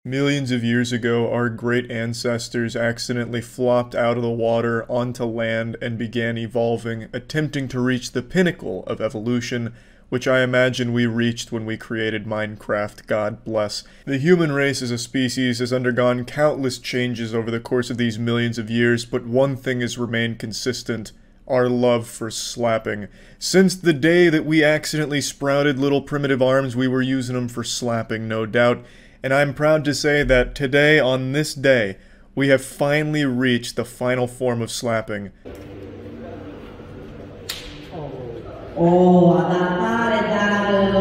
Millions of years ago, our great ancestors accidentally flopped out of the water onto land and began evolving, attempting to reach the pinnacle of evolution, which I imagine we reached when we created Minecraft, God bless. The human race as a species has undergone countless changes over the course of these millions of years, but one thing has remained consistent: our love for slapping. Since the day that we accidentally sprouted little primitive arms, we were using them for slapping, no doubt. And I'm proud to say that today, on this day, we have finally reached the final form of slapping. Oh, adattare,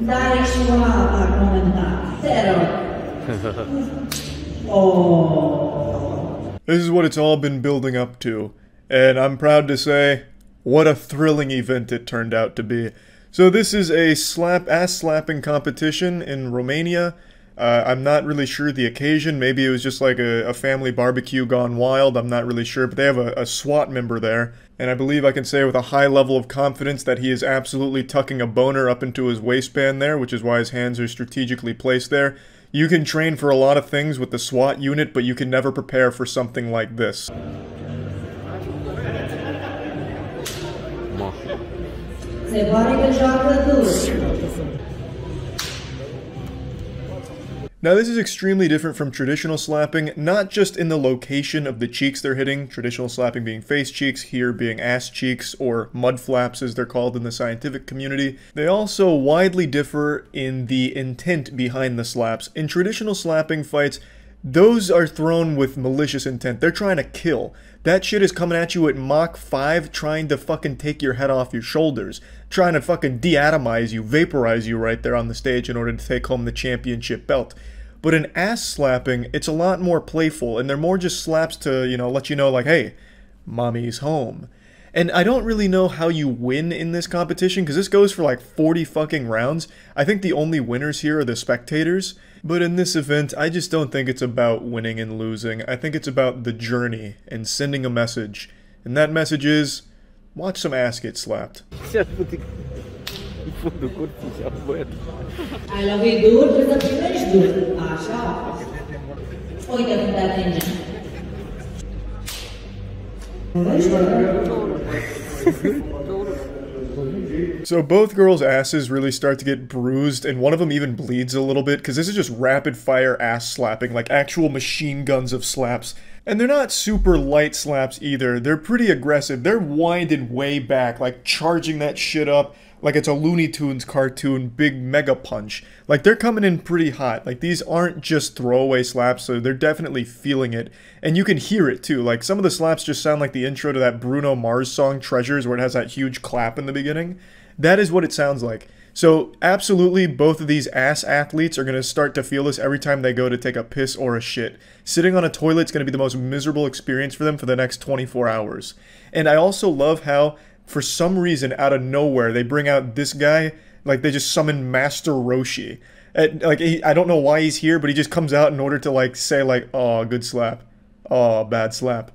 dare scivolata come da zero. Oh. This is what it's all been building up to, and I'm proud to say, what a thrilling event it turned out to be. So this is a ass slapping competition in Romania. I'm not really sure the occasion. Maybe it was just like a family barbecue gone wild. I'm not really sure, but they have a SWAT member there. And I believe I can say with a high level of confidence that he is absolutely tucking a boner up into his waistband there, which is why his hands are strategically placed there. You can train for a lot of things with the SWAT unit, but you can never prepare for something like this. Now this is extremely different from traditional slapping, not just in the location of the cheeks they're hitting, traditional slapping being face cheeks, here being ass cheeks, or mud flaps as they're called in the scientific community. They also widely differ in the intent behind the slaps. In traditional slapping fights, those are thrown with malicious intent. They're trying to kill. That shit is coming at you at Mach 5, trying to fucking take your head off your shoulders. Trying to fucking deatomize you, vaporize you right there on the stage in order to take home the championship belt. But in ass slapping, it's a lot more playful, and they're more just slaps to, let you know, like, hey, mommy's home. And I don't really know how you win in this competition, because this goes for like 40 fucking rounds. I think the only winners here are the spectators. But in this event, I just don't think it's about winning and losing. I think it's about the journey and sending a message. And that message is, watch some ass get slapped. Ai lovei dur, depois a primeira dur. Ah, tchau. Oi, deve dar atenção. So both girls' asses really start to get bruised, and one of them even bleeds a little bit, because this is just rapid-fire ass slapping, like actual machine guns of slaps. And they're not super light slaps either. They're pretty aggressive. They're winded way back, like charging that shit up like it's a Looney Tunes cartoon, big mega punch. Like, they're coming in pretty hot. Like, these aren't just throwaway slaps, so they're definitely feeling it. And you can hear it, too. Like, some of the slaps just sound like the intro to that Bruno Mars song, Treasures, where it has that huge clap in the beginning. That is what it sounds like. So, absolutely, both of these ass athletes are going to start to feel this every time they go to take a piss or a shit. Sitting on a toilet is going to be the most miserable experience for them for the next 24 hours. And I also love how, for some reason, out of nowhere, they bring out this guy, like they just summon Master Roshi. I don't know why he's here, but he just comes out in order to, like, say, like, oh, good slap. Oh, bad slap.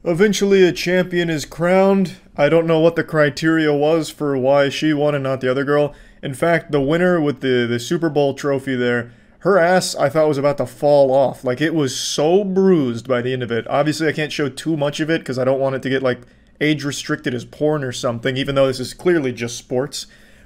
Eventually a champion is crowned. I don't know what the criteria was for why she won and not the other girl. In fact, the winner with the Super Bowl trophy there, her ass I thought was about to fall off. Like, it was so bruised by the end of it. Obviously I can't show too much of it because I don't want it to get like age restricted as porn or something, even though this is clearly just sports.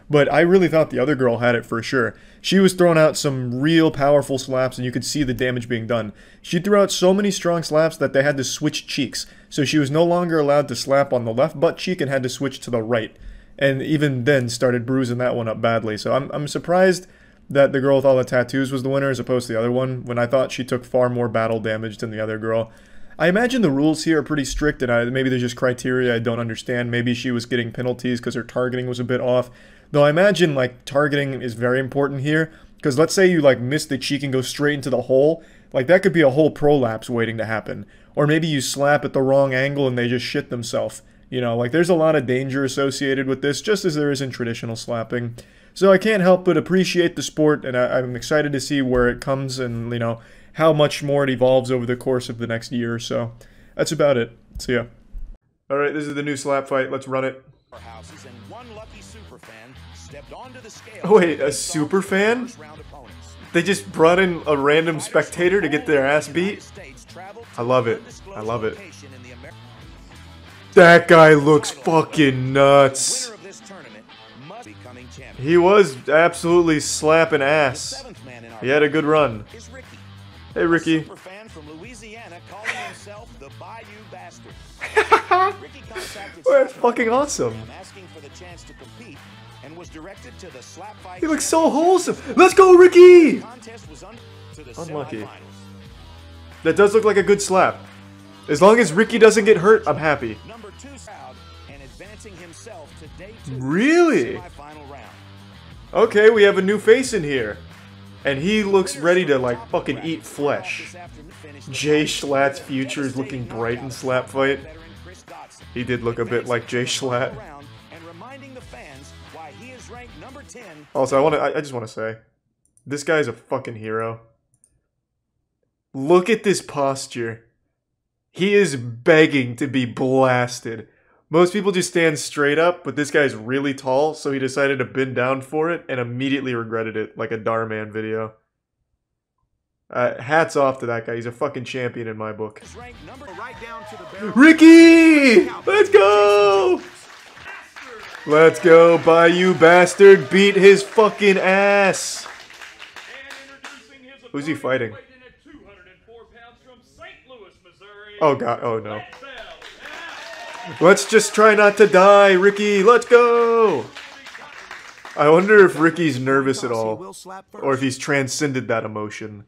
But I really thought the other girl had it for sure. She was throwing out some real powerful slaps, and you could see the damage being done. She threw out so many strong slaps that they had to switch cheeks. So she was no longer allowed to slap on the left butt cheek and had to switch to the right. And even then started bruising that one up badly. So I'm surprised that the girl with all the tattoos was the winner as opposed to the other one, when I thought she took far more battle damage than the other girl. I imagine the rules here are pretty strict, and maybe there's just criteria I don't understand. Maybe she was getting penalties because her targeting was a bit off. Though I imagine, like, targeting is very important here, because let's say you, like, miss the cheek and go straight into the hole. Like, that could be a whole prolapse waiting to happen. Or maybe you slap at the wrong angle and they just shit themselves. You know, like, there's a lot of danger associated with this, just as there is in traditional slapping. So I can't help but appreciate the sport, and I'm excited to see where it comes and, you know, how much more it evolves over the course of the next year or so. That's about it. See ya. Alright, this is the new slap fight. Let's run it. Oh wait, a super fan? They just brought in a random spectator to get their ass beat? I love it. I love it. That guy looks fucking nuts. He was absolutely slapping ass. He had a good run. Hey, Ricky. That's fucking awesome. He looks so wholesome. Let's go, Ricky! Unlucky. That does look like a good slap. As long as Ricky doesn't get hurt, I'm happy. Really? Okay, we have a new face in here. And he looks ready to, like, fucking eat flesh. Jay Schlatt's future is looking bright in slap fight. He did look a bit like Jay Schlatt. Also, I just want to say, this guy's a fucking hero. Look at this posture. He is begging to be blasted. Most people just stand straight up, but this guy's really tall, so he decided to bend down for it and immediately regretted it, like a Darman video. Hats off to that guy. He's a fucking champion in my book. Ricky! Let's go! Let's go, Bayou Bastard. Beat his fucking ass. Who's he fighting? Oh god, oh no. Let's just try not to die, Ricky. Let's go! I wonder if Ricky's nervous at all, or if he's transcended that emotion.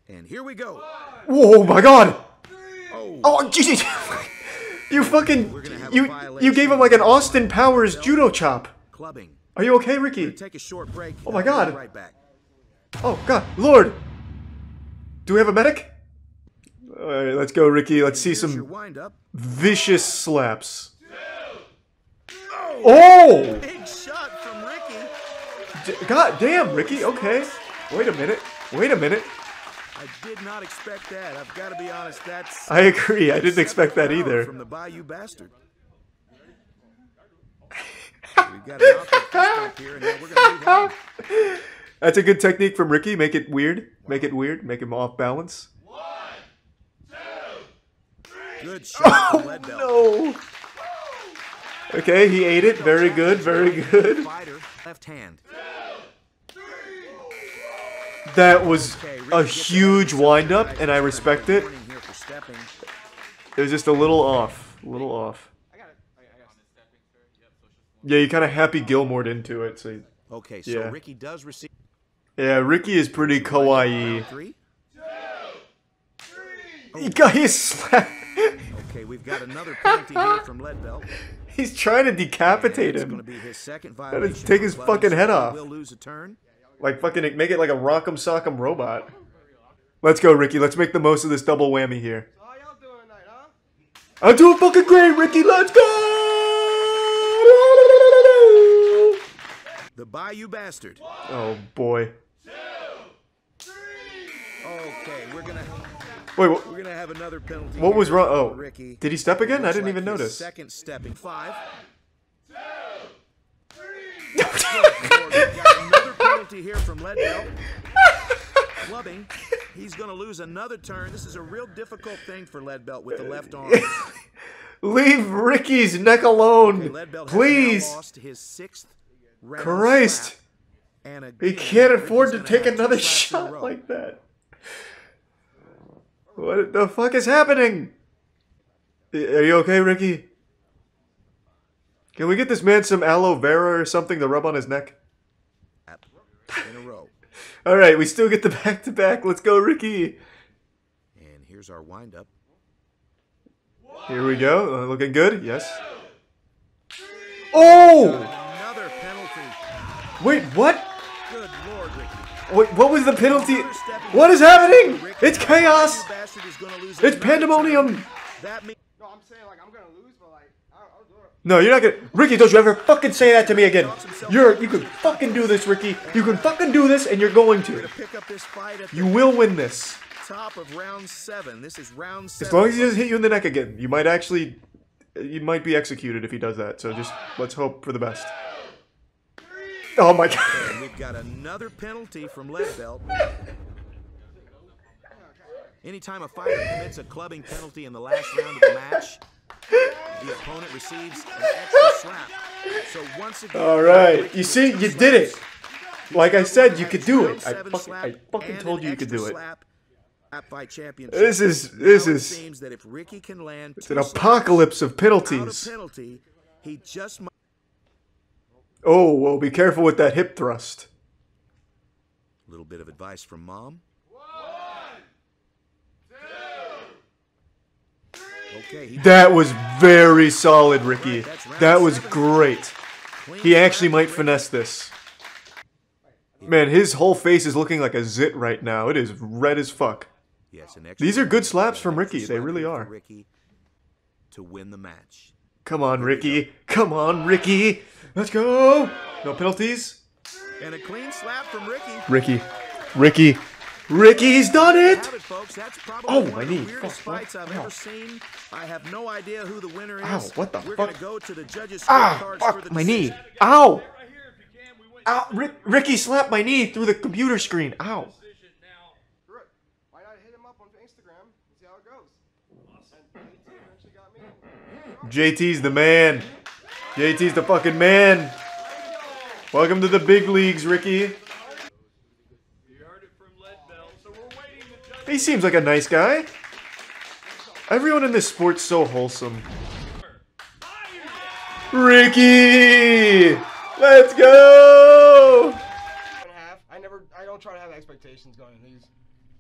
And here we go. Whoa, my god! Oh, Jesus! You fucking... You gave him like an Austin Powers judo chop. Are you okay, Ricky? Oh my god. Oh god, Lord! Do we have a medic? Alright, let's go, Ricky. Let's see some vicious slaps. Oh! Big shot from Ricky. God damn, Ricky. Okay. Wait a minute. Wait a minute. I did not expect that. I've got to be honest. That's. I agree. I didn't expect that either. From the Bayou Bastard. We've got an outfit here, and now we're gonna move on. That's a good technique from Ricky. Make it weird. Make it weird. Make him off balance. Good shot. Oh no. Okay, he ate it. Very good. Very good. Left hand. That was a huge wind-up, and I respect it. It was just a little off. A little off. Yeah, you kind of Happy Gilmore'd into it, so... Okay, so yeah. Ricky does receive... Yeah, Ricky is pretty kawaii. He got his slap. Okay, we've got another penalty here from Leadbelt. He's trying to decapitate him. Gotta take his fucking head off. Will lose a turn. Like fucking make it like a rock'em sock'em robot. Let's go, Ricky. Let's make the most of this double whammy here. So how y'all doing tonight, huh? I'm doing fucking great, Ricky. Let's go! The Bayou Bastard. Oh boy. 2, 3. Okay, we're gonna have another penalty. What was wrong? Oh, Ricky. did he step again? I didn't Looks even like his notice. Second stepping. 5. 2, 3. We've got another penalty here from Leadbelt. Clubbing. He's going to lose another turn. This is a real difficult thing for Leadbelt with the left arm. Leave Ricky's neck alone, Leadbelt please. has now lost his 6th round Christ. slap. And again, He can't afford to Ricky's gonna take have another two slaps in a shot row. like that. What the fuck is happening? Are you okay, Ricky? Can we get this man some aloe vera or something to rub on his neck? In a row. Alright, we still get the back-to-back. Let's go, Ricky. And here's our windup. Here we go. Looking good. Yes. Oh! Another penalty. Wait, what? Good Lord, Ricky. Wait, what was the penalty? What is happening? It's chaos. It's pandemonium. That means No, I'm saying like I'm gonna lose, but like I'll do it. No, you're not gonna... Ricky, don't you ever fucking say that to me again. You can fucking do this, Ricky. You can fucking do this, and you're going to. You will win this. Top of round 7. This is round 7. As long as he doesn't hit you in the neck again. You might actually... You might be executed if he does that, so just let's hope for the best. Oh my god. And we've got another penalty from Lead Belt. Anytime a fighter commits a clubbing penalty in the last round of the match, the opponent receives an extra slap. So once again, alright, you see, you did it. Like I said, you could do it. I fucking told you could do it. This is it's an apocalypse of penalties. Oh, well, be careful with that hip thrust. A little bit of advice from Mom. 1, 2, 3. Okay, that was very solid, Ricky. That was great. He actually might finesse this. Man, his whole face is looking like a zit right now. It is red as fuck. These are good slaps from Ricky. They really are. To win the match. Come on, Ricky. Come on, Ricky. Let's go. No penalties. And a clean slap from Ricky. Ricky's done it. Oh, my knee. Fights I've ever seen. I have no idea who the winner is. Ow, what the We're fuck? gonna go to the judges' Fuck, my knee. Ow. Ow, Ricky slapped my knee through the computer screen. Ow. Why not hit him up on Instagram and see how it goes? And JT's the man. JT's the fucking man. Welcome to the big leagues, Ricky. He seems like a nice guy. Everyone in this sport's so wholesome. Ricky! Let's go! I don't try to have expectations going in these.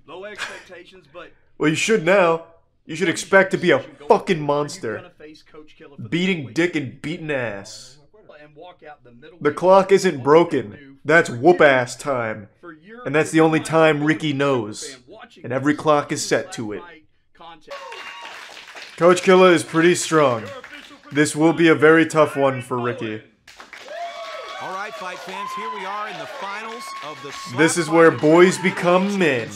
Low expectations, but Well, you should now. You should expect to be a fucking monster. Beating dick and beating ass. The clock isn't broken. That's whoop-ass time. And that's the only time Ricky knows. And every clock is set to it. Coach Killa is pretty strong. This will be a very tough one for Ricky. All right, fight fans, here we are in the finals of the This is where boys become men.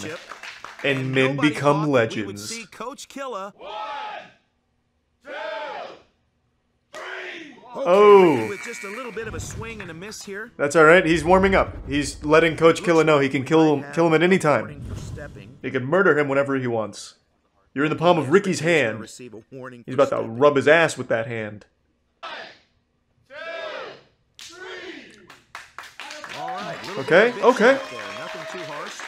And men become legends. We would see Coach Killa. 1, 2, 3. Oh. With just a little bit of a swing and a miss here. That's alright, he's warming up. He's letting Coach Killa know he can kill him at any time. He can murder him whenever he wants. You're in the palm of Ricky's hand. He's about to rub his ass with that hand. 1, 2, 3. All right, Okay, okay. Nothing too harsh.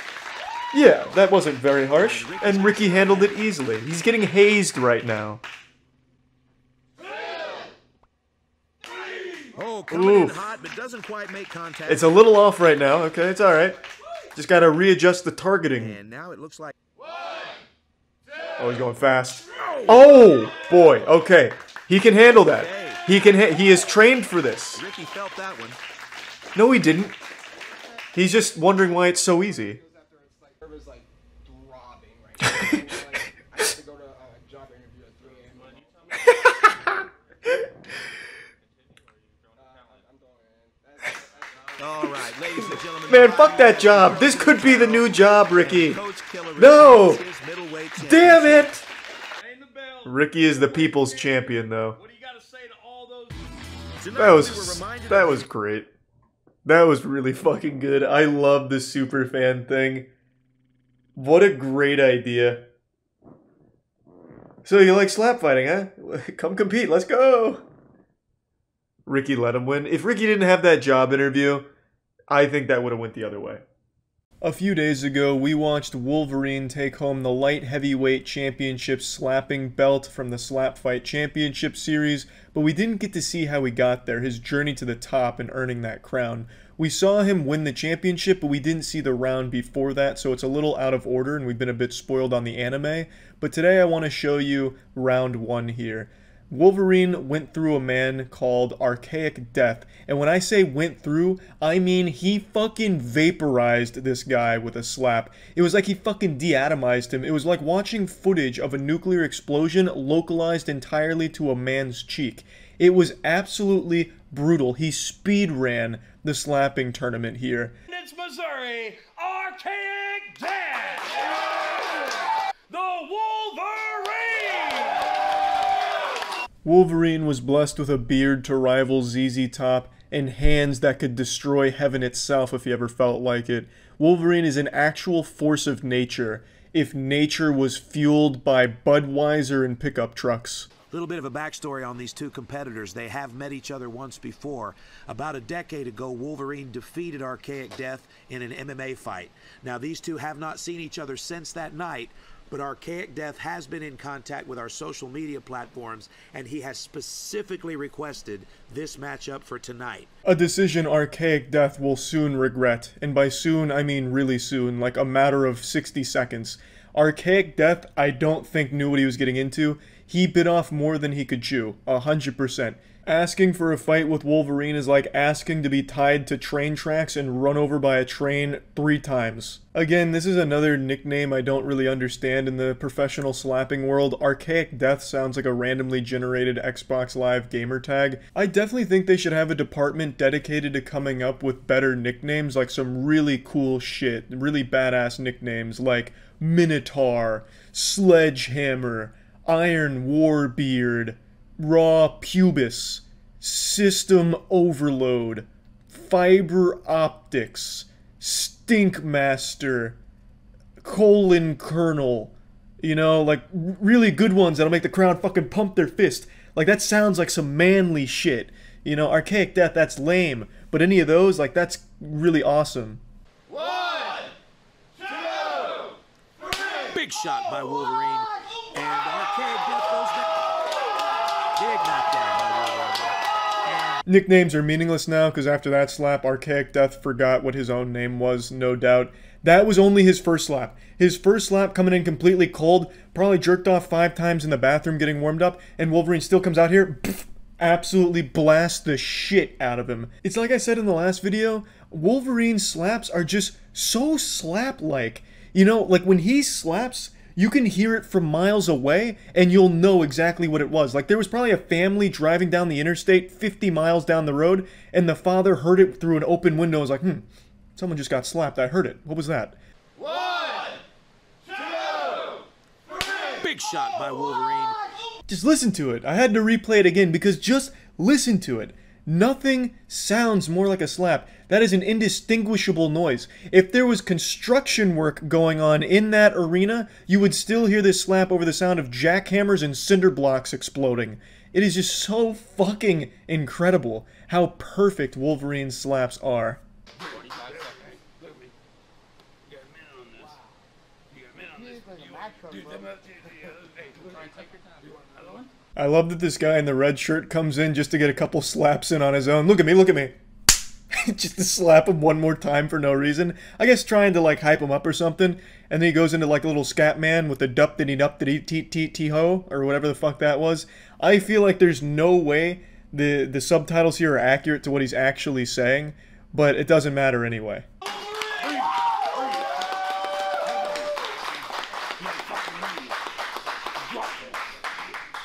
Yeah, that wasn't very harsh. And Ricky handled it easily. He's getting hazed right now. Oh, coming in hot, but doesn't quite make contact. It's a little off right now. Okay, it's alright. Just gotta readjust the targeting. And now it looks like... 1, 2. Oh, he's going fast. Oh, boy. Okay. He can handle that. He is trained for this. Ricky felt that one. No, he didn't. He's just wondering why it's so easy. It was like throbbing right now. I have to go to a job interview at 3 a.m. All right, ladies and gentlemen. Man, fuck that job. This could be the new job, Ricky. No! Damn it! Ricky is the people's champion, though. That was great. That was really fucking good. I love the super fan thing. What a great idea. So you like slap fighting, huh? Come compete, let's go! Ricky let him win. If Ricky didn't have that job interview, I think that would have went the other way. A few days ago, we watched Wolverine take home the light heavyweight championship slapping belt from the Slap Fight Championship Series, but we didn't get to see how he got there, his journey to the top and earning that crown. We saw him win the championship, but we didn't see the round before that, so it's a little out of order and we've been a bit spoiled on the anime. But today I want to show you round 1 here. Wolverine went through a man called Archaic Death, and when I say went through, I mean he fucking vaporized this guy with a slap. It was like he fucking deatomized him. It was like watching footage of a nuclear explosion localized entirely to a man's cheek. It was absolutely brutal. He speed ran the slapping tournament here. It's Missouri, Archaic Death! The Wolverine! Wolverine was blessed with a beard to rival ZZ Top and hands that could destroy heaven itself if he ever felt like it. Wolverine is an actual force of nature, if nature was fueled by Budweiser and pickup trucks. A little bit of a backstory on these two competitors. They have met each other once before. About a decade ago, Wolverine defeated Archaic Death in an MMA fight. Now, these two have not seen each other since that night, but Archaic Death has been in contact with our social media platforms, and he has specifically requested this matchup for tonight. A decision Archaic Death will soon regret, and by soon I mean really soon, like a matter of 60 seconds. Archaic Death, I don't think knew what he was getting into. He bit off more than he could chew, 100%. Asking for a fight with Wolverine is like asking to be tied to train tracks and run over by a train 3 times. Again, this is another nickname I don't really understand in the professional slapping world. Archaic Death sounds like a randomly generated Xbox Live gamer tag. I definitely think they should have a department dedicated to coming up with better nicknames, like some really cool shit, really badass nicknames like Minotaur, Sledgehammer, Iron Warbeard, Raw Pubis, System Overload, Fiber Optics, Stink Master, Colon Colonel. You know, like really good ones that'll make the crowd fucking pump their fist. Like that sounds like some manly shit. You know, Archaic Death, that's lame. But any of those, like that's really awesome. 1, 2, 3. Big shot by Wolverine, and Archaic Death goes down. Big knockdown by Wolverine. Nicknames are meaningless now because after that slap, Archaic Death forgot what his own name was, no doubt. That was only his first slap. His first slap coming in completely cold, probably jerked off 5 times in the bathroom getting warmed up, and Wolverine still comes out here, pff, absolutely blasts the shit out of him. It's like I said in the last video, Wolverine's slaps are just so slap-like. You know, like when he slaps, you can hear it from miles away, and you'll know exactly what it was. Like, there was probably a family driving down the interstate 50 miles down the road, and the father heard it through an open window. Was like, someone just got slapped. I heard it. What was that? 1, 2, 3. Big shot by Wolverine. Just listen to it. I had to replay it again because just listen to it. Nothing sounds more like a slap. That is an indistinguishable noise. If there was construction work going on in that arena, you would still hear this slap over the sound of jackhammers and cinder blocks exploding. It is just so fucking incredible how perfect Wolverine's slaps are. I love that this guy in the red shirt comes in just to get a couple slaps in on his own. Look at me, look at me. Just to slap him one more time for no reason. I guess trying to like hype him up or something. And then he goes into like a little scat man with the dup-diddy-dup-diddy-tee-tee-tee-ho, or whatever the fuck that was. I feel like there's no way the subtitles here are accurate to what he's actually saying, but it doesn't matter anyway.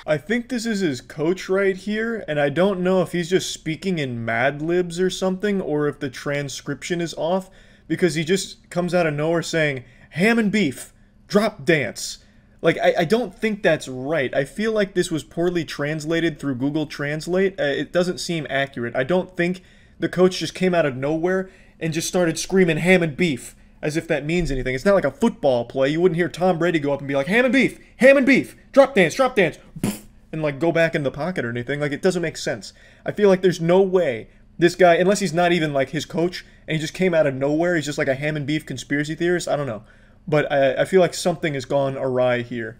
I think this is his coach right here, and I don't know if he's just speaking in Mad Libs or something, or if the transcription is off, because he just comes out of nowhere saying, ham and beef, drop dance. Like, I don't think that's right. I feel like this was poorly translated through Google Translate. It doesn't seem accurate. I don't think the coach just came out of nowhere and just started screaming ham and beef, as if that means anything. It's not like a football play. You wouldn't hear Tom Brady go up and be like, ham and beef, drop dance, and like go back in the pocket or anything. Like, it doesn't make sense. I feel like there's no way this guy, unless he's not even like his coach, and he just came out of nowhere, he's just like a ham and beef conspiracy theorist, I don't know. But I feel like something has gone awry here.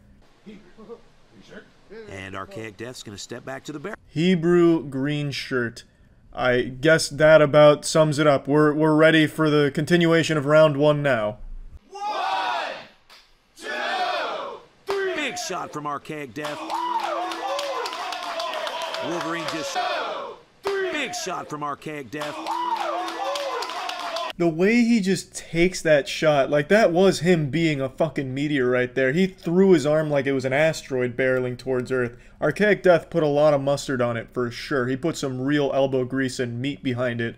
And Archaic Death's gonna step back to the barrel. Hebrew green shirt. I guess that about sums it up. We're ready for the continuation of round 1 now. 1, 2, 3. Big shot from Archaic Death. Wolverine just... Big shot from Archaic Death. The way he just takes that shot, like that was him being a fucking meteor right there. He threw his arm like it was an asteroid barreling towards Earth. Archaic Death put a lot of mustard on it for sure. He put some real elbow grease and meat behind it.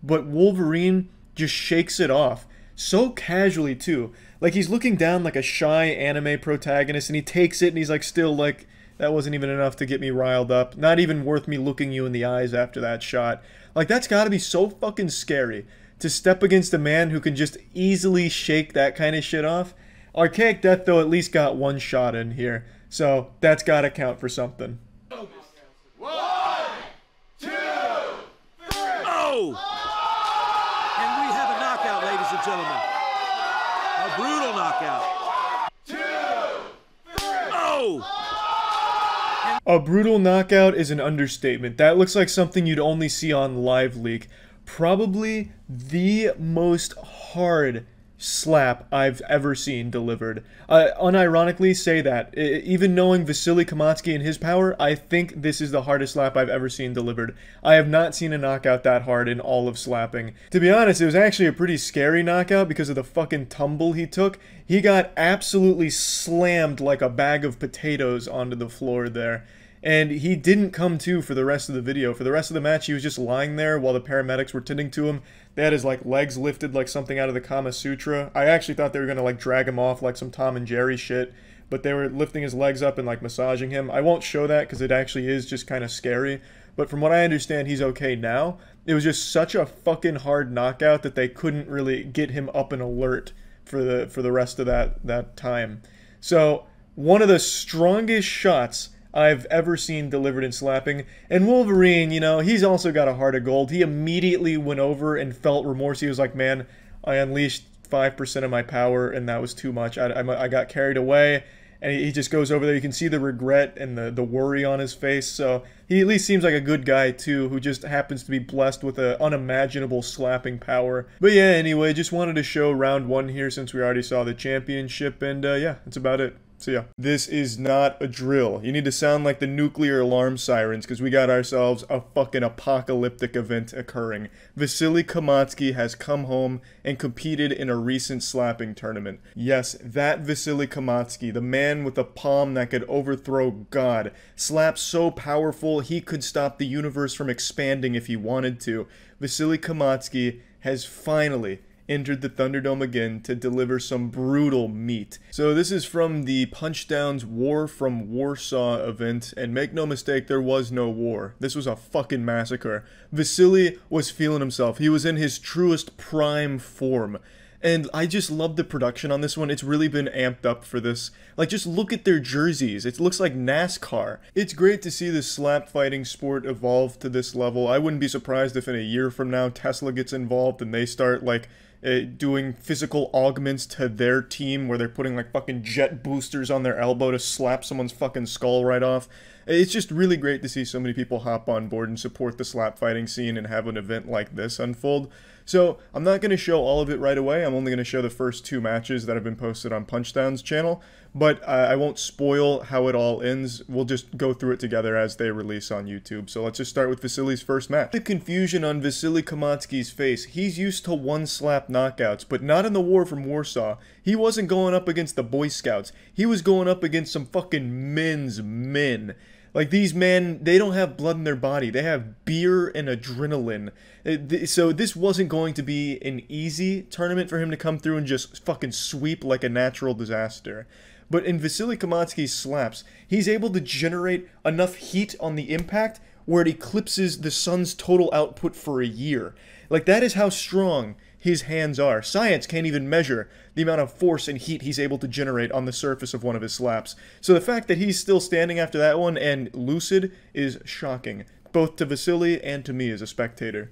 But Wolverine just shakes it off. So casually too. Like he's looking down like a shy anime protagonist and he takes it and he's like still like, that wasn't even enough to get me riled up. Not even worth me looking you in the eyes after that shot. Like that's gotta be so fucking scary. To step against a man who can just easily shake that kind of shit off. Archaic Death, though, at least got one shot in here. So, that's gotta count for something. 1, 2, 3. Oh! And we have a knockout, ladies and gentlemen. A brutal knockout. 2, 3. Oh! A brutal knockout is an understatement. That looks like something you'd only see on Live Leak. Probably the most hard slap I've ever seen delivered. Unironically say that. Even knowing Vasily Kamatsky and his power, I think this is the hardest slap I've ever seen delivered. I have not seen a knockout that hard in all of slapping. To be honest, it was actually a pretty scary knockout because of the fucking tumble he took. He got absolutely slammed like a bag of potatoes onto the floor there. And he didn't come to for the rest of the video. For the rest of the match, he was just lying there while the paramedics were tending to him. They had his like legs lifted like something out of the Kama Sutra. I actually thought they were gonna like drag him off like some Tom and Jerry shit, but they were lifting his legs up and like massaging him. I won't show that because it actually is just kind of scary. But from what I understand, he's okay now. It was just such a fucking hard knockout that they couldn't really get him up and alert for the rest of that time. So one of the strongest shots I've ever seen delivered in slapping. And Wolverine, you know, he's also got a heart of gold. He immediately went over and felt remorse. He was like, man, I unleashed 5% of my power and that was too much. I got carried away. And he just goes over there. You can see the regret and the worry on his face. So he at least seems like a good guy too, who just happens to be blessed with an unimaginable slapping power. But yeah, anyway, just wanted to show round 1 here since we already saw the championship. And yeah, that's about it. So yeah, this is not a drill. You need to sound like the nuclear alarm sirens because we got ourselves a fucking apocalyptic event occurring. Vasily Kamatsky has come home and competed in a recent slapping tournament. Yes, that Vasily Kamatsky, the man with a palm that could overthrow God, slaps so powerful he could stop the universe from expanding if he wanted to. Vasily Kamatsky has finally entered the Thunderdome again to deliver some brutal meat. So this is from the Punchdown's War from Warsaw event, and make no mistake, there was no war. This was a fucking massacre. Vasily was feeling himself. He was in his truest prime form. And I just love the production on this one. It's really been amped up for this. Like, just look at their jerseys. It looks like NASCAR. It's great to see the slap fighting sport evolve to this level. I wouldn't be surprised if in a year from now Tesla gets involved and they start, like, doing physical augments to their team where they're putting like fucking jet boosters on their elbow to slap someone's fucking skull right off. It's just really great to see so many people hop on board and support the slap fighting scene and have an event like this unfold. So I'm not going to show all of it right away. I'm only going to show the first 2 matches that have been posted on Punchdown's channel, but I won't spoil how it all ends. We'll just go through it together as they release on YouTube. So let's just start with Vasily's first match. The confusion on Vasily Kamatsky's face. He's used to one-slap knockouts, but not in the War from Warsaw. He wasn't going up against the Boy Scouts. He was going up against some fucking men's men. Like, these men, they don't have blood in their body. They have beer and adrenaline. So this wasn't going to be an easy tournament for him to come through and just fucking sweep like a natural disaster. But in Vasily Kamatsky's slaps, he's able to generate enough heat on the impact where it eclipses the sun's total output for a year. Like, that is how strong his hands are. Science can't even measure the amount of force and heat he's able to generate on the surface of one of his slaps. So the fact that he's still standing after that one and lucid is shocking, both to Vasily and to me as a spectator.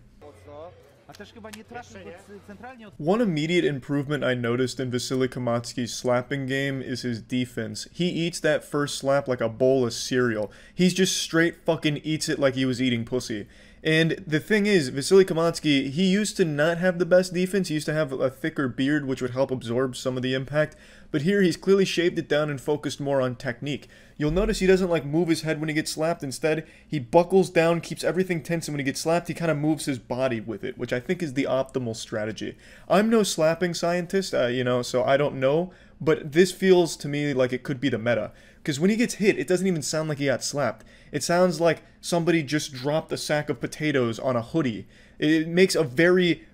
One immediate improvement I noticed in Vasily Kamatsky's slapping game is his defense. He eats that first slap like a bowl of cereal. He's just straight fucking eats it like he was eating pussy. And the thing is, Vasily Kamansky, he used to not have the best defense. He used to have a thicker beard, which would help absorb some of the impact. But here, he's clearly shaved it down and focused more on technique. You'll notice he doesn't, like, move his head when he gets slapped. Instead, he buckles down, keeps everything tense, and when he gets slapped, he kind of moves his body with it, which I think is the optimal strategy. I'm no slapping scientist, you know, so I don't know. But this feels to me like it could be the meta. Because when he gets hit, it doesn't even sound like he got slapped. It sounds like somebody just dropped a sack of potatoes on a hoodie. It makes a very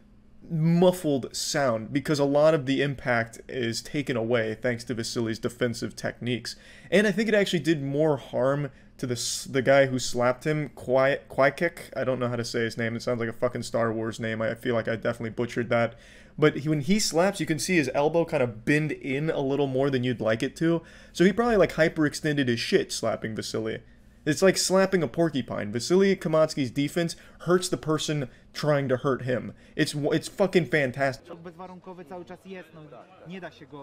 muffled sound because a lot of the impact is taken away thanks to Vasily's defensive techniques. And I think it actually did more harm to the guy who slapped him, Kwykik. I don't know how to say his name. It sounds like a fucking Star Wars name. I feel like I definitely butchered that. But when he slaps, you can see his elbow kind of bend in a little more than you'd like it to. So he probably like hyperextended his shit slapping Vasily. It's like slapping a porcupine. Vasily Kamansky's defense hurts the person trying to hurt him. It's fucking fantastic.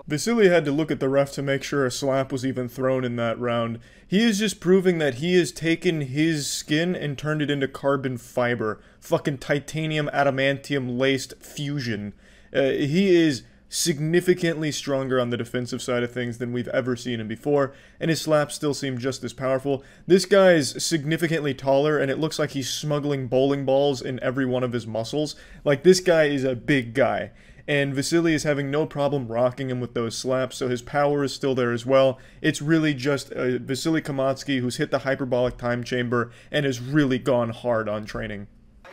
Vasily had to look at the ref to make sure a slap was even thrown in that round. He is just proving that he has taken his skin and turned it into carbon fiber. Fucking titanium adamantium laced fusion. He is significantly stronger on the defensive side of things than we've ever seen him before, and his slaps still seem just as powerful. This guy's significantly taller, and it looks like he's smuggling bowling balls in every one of his muscles. Like, this guy is a big guy, and Vasily is having no problem rocking him with those slaps, so his power is still there as well. It's really just Vasily Kamansky who's hit the hyperbolic time chamber and has really gone hard on training.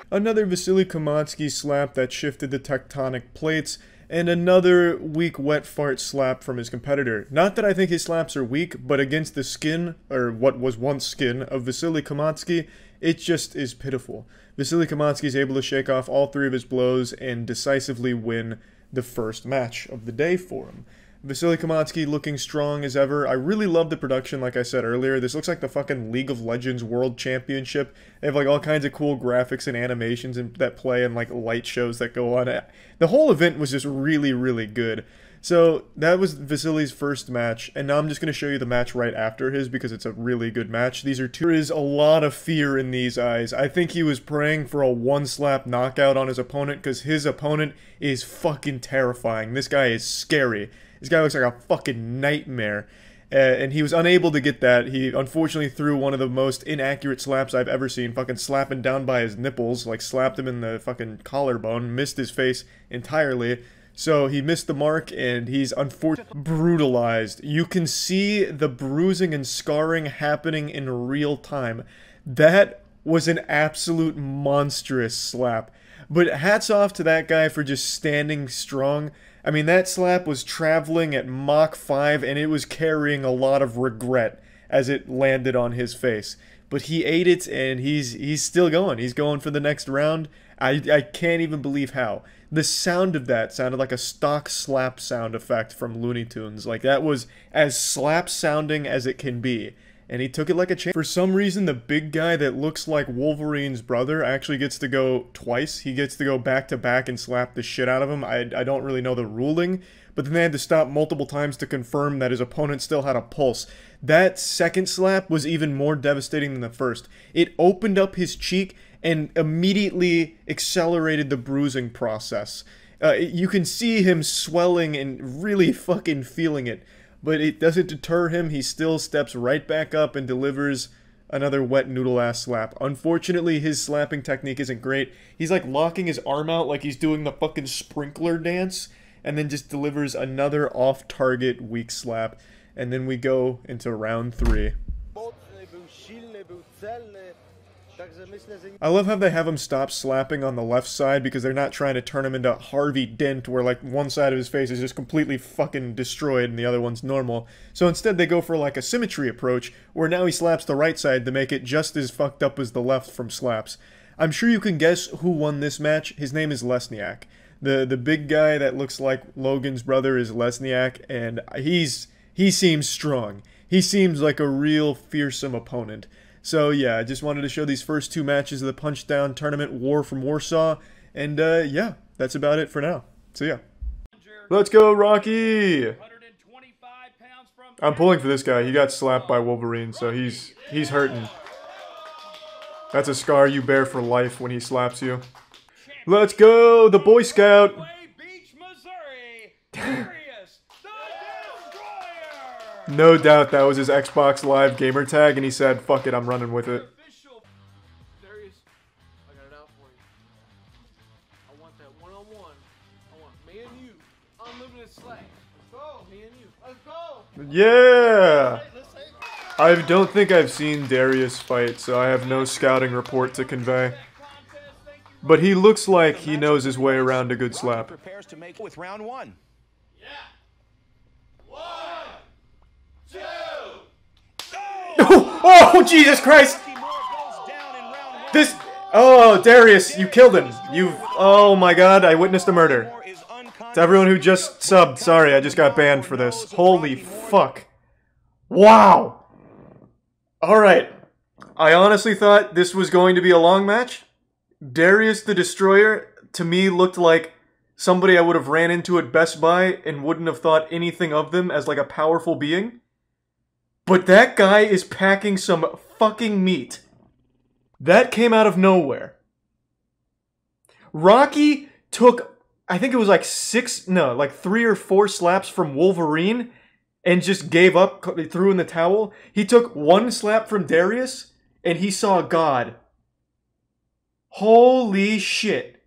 Another Vasily Kamansky slap that shifted the tectonic plates, and another weak wet fart slap from his competitor. Not that I think his slaps are weak, but against the skin, or what was once skin, of Vasily Kamansky, it just is pitiful. Vasily Kamansky is able to shake off all three of his blows and decisively win the first match of the day for him. Vasily Kamansky looking strong as ever. I really love the production, like I said earlier. This looks like the fucking League of Legends World Championship. They have like all kinds of cool graphics and animations that play and like light shows that go on. The whole event was just really, really good. So that was Vasily's first match, and now I'm just going to show you the match right after his because it's a really good match. There is a lot of fear in these eyes. I think he was praying for a one-slap knockout on his opponent because his opponent is fucking terrifying. This guy is scary. This guy looks like a fucking nightmare. And he was unable to get that. He unfortunately threw one of the most inaccurate slaps I've ever seen. Fucking slapping down by his nipples. Like slapped him in the fucking collarbone. Missed his face entirely. So he missed the mark and he's unfortunately brutalized. You can see the bruising and scarring happening in real time. That was an absolute monstrous slap. But hats off to that guy for just standing strong. I mean, that slap was traveling at Mach 5, and it was carrying a lot of regret as it landed on his face. But he ate it, and he's still going. He's going for the next round. I can't even believe how. The sound of that sounded like a stock slap sound effect from Looney Tunes. Like, that was as slap-sounding as it can be. And he took it like a champ. For some reason, the big guy that looks like Wolverine's brother actually gets to go twice. He gets to go back-to-back and slap the shit out of him. I don't really know the ruling, but then they had to stop multiple times to confirm that his opponent still had a pulse. That second slap was even more devastating than the first. It opened up his cheek and immediately accelerated the bruising process. You can see him swelling and really fucking feeling it. But it doesn't deter him. He still steps right back up and delivers another wet noodle-ass slap. Unfortunately, his slapping technique isn't great. He's like locking his arm out like he's doing the fucking sprinkler dance, and then just delivers another off-target weak slap. And then we go into round 3. I love how they have him stop slapping on the left side because they're not trying to turn him into Harvey Dent where like one side of his face is just completely fucking destroyed and the other one's normal. So instead they go for like a symmetry approach where now he slaps the right side to make it just as fucked up as the left from slaps. I'm sure you can guess who won this match. His name is Lesniak. The big guy that looks like Logan's brother is Lesniak, and he seems strong. He seems like a real fearsome opponent. So yeah, I just wanted to show these first 2 matches of the Punchdown Tournament War from Warsaw, and yeah, that's about it for now. So yeah. Let's go, Rocky! I'm pulling for this guy. He got slapped by Wolverine, so he's hurting. That's a scar you bear for life when he slaps you. Let's go, the Boy Scout! Beach, Missouri, Darius, the Destroyer! No doubt that was his Xbox Live gamer tag, and he said, fuck it, I'm running with it. Darius, I got it out for you. I want that one-on-one. I want me and you. Unlimited slash. Let's go. Me and you. Let's go. Yeah! I don't think I've seen Darius fight, so I have no scouting report to convey. But he looks like he knows his way around a good slap. Prepares to make with round one. Yeah. 1, 2. Oh, Jesus Christ! This... Oh, Darius, you killed him. Oh my god, I witnessed a murder. To everyone who just subbed, sorry, I just got banned for this. Holy fuck. Wow! Alright. I honestly thought this was going to be a long match. Darius the Destroyer, to me, looked like somebody I would have ran into at Best Buy and wouldn't have thought anything of them as like a powerful being. But that guy is packing some fucking meat. That came out of nowhere. Rocky took, I think it was like 3 or 4 slaps from Wolverine and just gave up, threw in the towel. He took 1 slap from Darius and he saw God. Holy shit.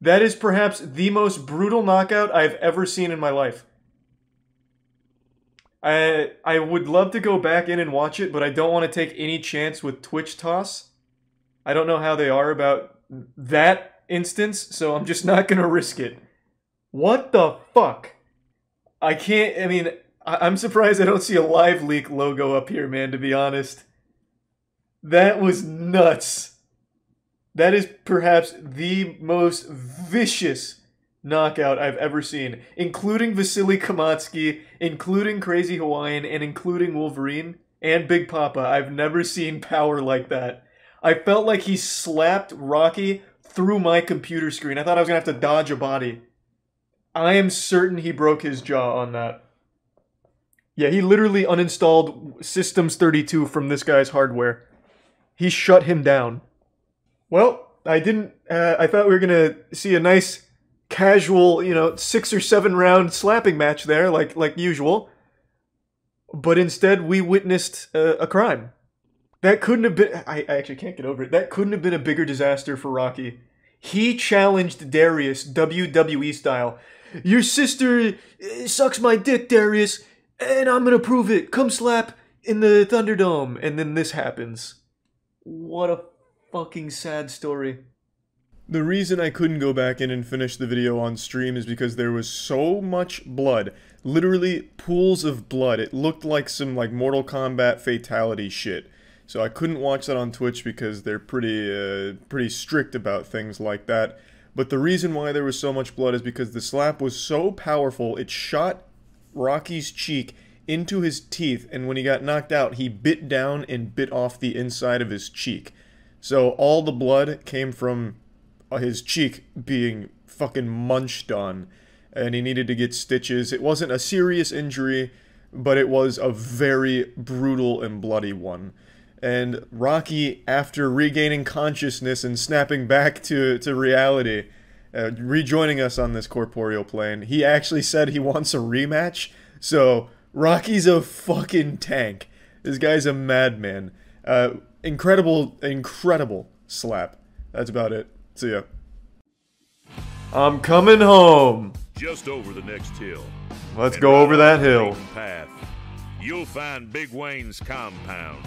That is perhaps the most brutal knockout I've ever seen in my life. I would love to go back in and watch it, but I don't want to take any chance with Twitch toss. I don't know how they are about that instance, so I'm just not going to risk it. What the fuck? I'm surprised I don't see a live leak logo up here, man, to be honest. That was nuts. That is perhaps the most vicious knockout I've ever seen, including Vasily Kamatsky, including Crazy Hawaiian, and including Wolverine, and Big Papa. I've never seen power like that. I felt like he slapped Rocky through my computer screen. I thought I was going to have to dodge a body. I am certain he broke his jaw on that. Yeah, he literally uninstalled Systems 32 from this guy's hardware. He shut him down. Well, I thought we were going to see a nice, casual, 6 or 7 round slapping match there, like usual. But instead, we witnessed a crime. That couldn't have been... I actually can't get over it. That couldn't have been a bigger disaster for Rocky. He challenged Darius, WWE style. Your sister sucks my dick, Darius, and I'm gonna prove it. Come slap in the Thunderdome. And then this happens. What a fucking sad story. The reason I couldn't go back in and finish the video on stream is because there was so much blood. Literally pools of blood. It looked like some Mortal Kombat fatality shit. So I couldn't watch that on Twitch because they're pretty strict about things like that. But the reason why there was so much blood is because the slap was so powerful, it shot Rocky's cheek into his teeth, and when he got knocked out, he bit down and bit off the inside of his cheek. So all the blood came from his cheek being fucking munched on, and he needed to get stitches. It wasn't a serious injury, but it was a very brutal and bloody one. And Rocky, after regaining consciousness and snapping back to reality, rejoining us on this corporeal plane, he actually said he wants a rematch. So, Rocky's a fucking tank. This guy's a madman. Incredible slap. That's about it. See ya. I'm coming home. Just over the next hill. Let's go over that hill. Path, you'll find Big Wayne's compound.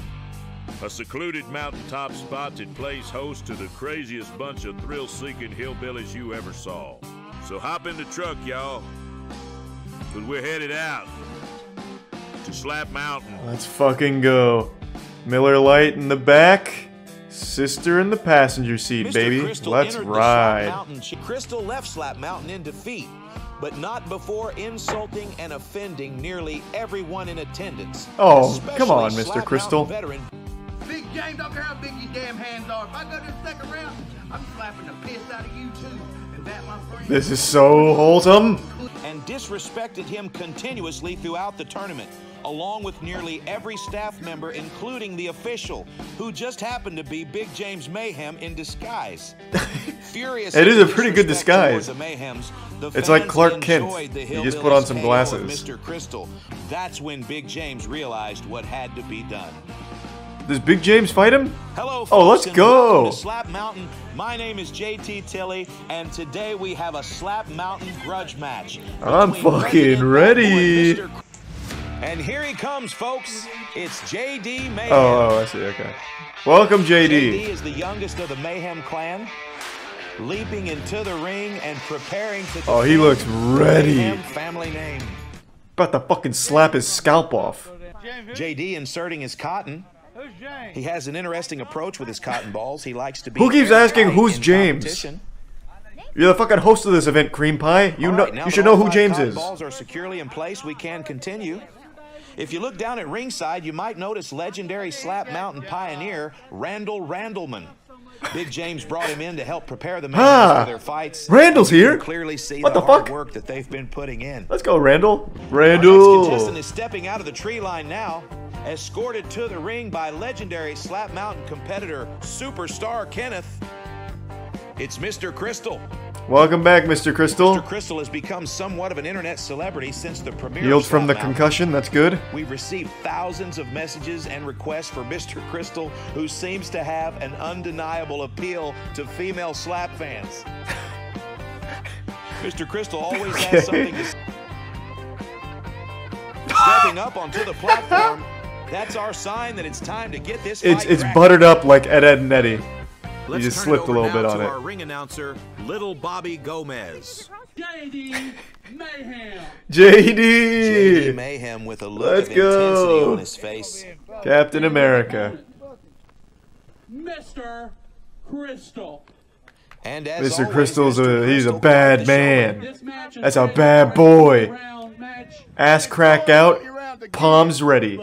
A secluded mountaintop spot that plays host to the craziest bunch of thrill-seeking hillbillies you ever saw. So hop in the truck, y'all, because we're headed out to Slap Mountain. Let's fucking go. Miller Lite in the back, sister in the passenger seat, baby. Let's ride. Crystal left Slap Mountain in defeat, but not before insulting and offending nearly everyone in attendance. Oh, come on, Mr. Crystal. Veteran Big James, don't care how big your damn hands are. If I go to the second round, I'm slapping the piss out of you too. And that, my friend, This is so wholesome. and disrespected him continuously throughout the tournament, along with nearly every staff member, including the official, who just happened to be Big James Mayhem in disguise. Furious It is a pretty good disguise. The Mayhems, the It's like fans Clark Kent. enjoyed the You just put on some Hillbillies' glasses. KO of Mr. Crystal. That's when Big James realized what had to be done. Does Big James fight him? Hello, folks, Oh, let's and go. welcome to Slap Mountain. My name is JT Tilley, and today we have a Slap Mountain grudge match. I'm between fucking President ready. Bubble and Mr. And here he comes, folks. It's JD Mayhem. Oh, I see. Okay. Welcome, JD JD. is the youngest of the Mayhem clan, leaping into the ring and preparing to Oh, he defend looks the ready. Mayhem family name. About to fucking slap his scalp off. JD inserting his cotton. Who's James? He has an interesting approach with his cotton balls. He likes to be. Who keeps asking airtight who's in James? competition. You're the fucking host of this event, Cream Pie. You All know. right, now You should that know all who 5 James cotton is. balls are securely in place, we can continue. If you look down at ringside, you might notice legendary Slap Mountain pioneer Randall Randleman. Big James brought him in to help prepare the Mayhems for their fights. Randall's You can here? clearly see What the the hard fuck? work that they've been putting in. Let's go, Randall. Our next Randall. contestant is stepping out of the tree line now, escorted to the ring by legendary Slap Mountain competitor Superstar Kenneth. It's Mr. Crystal. Welcome back, Mr. Crystal. Mr. Crystal has become somewhat of an internet celebrity since the premiere. Healed of from Slap the Mountain. concussion. That's good. We've received thousands of messages and requests for Mr. Crystal, who seems to have an undeniable appeal to female slap fans. Mr. Crystal always has something to say. Stepping up onto the platform, that's our sign that it's time to get this fight It's cracking. buttered up like Ed and Eddie. Let's just turn slipped it a over little bit now on to it. our ring announcer, Little Bobby Gomez. JD Mayhem. JD. Mayhem with a look Let's of go. intensity on his face. Captain America. Mr. Crystal. And as Mr. always, Crystal's Mr. he's a Crystal bad called the show. man. This match is That's a a bad boy. round match. Ass crack out. Palms ready.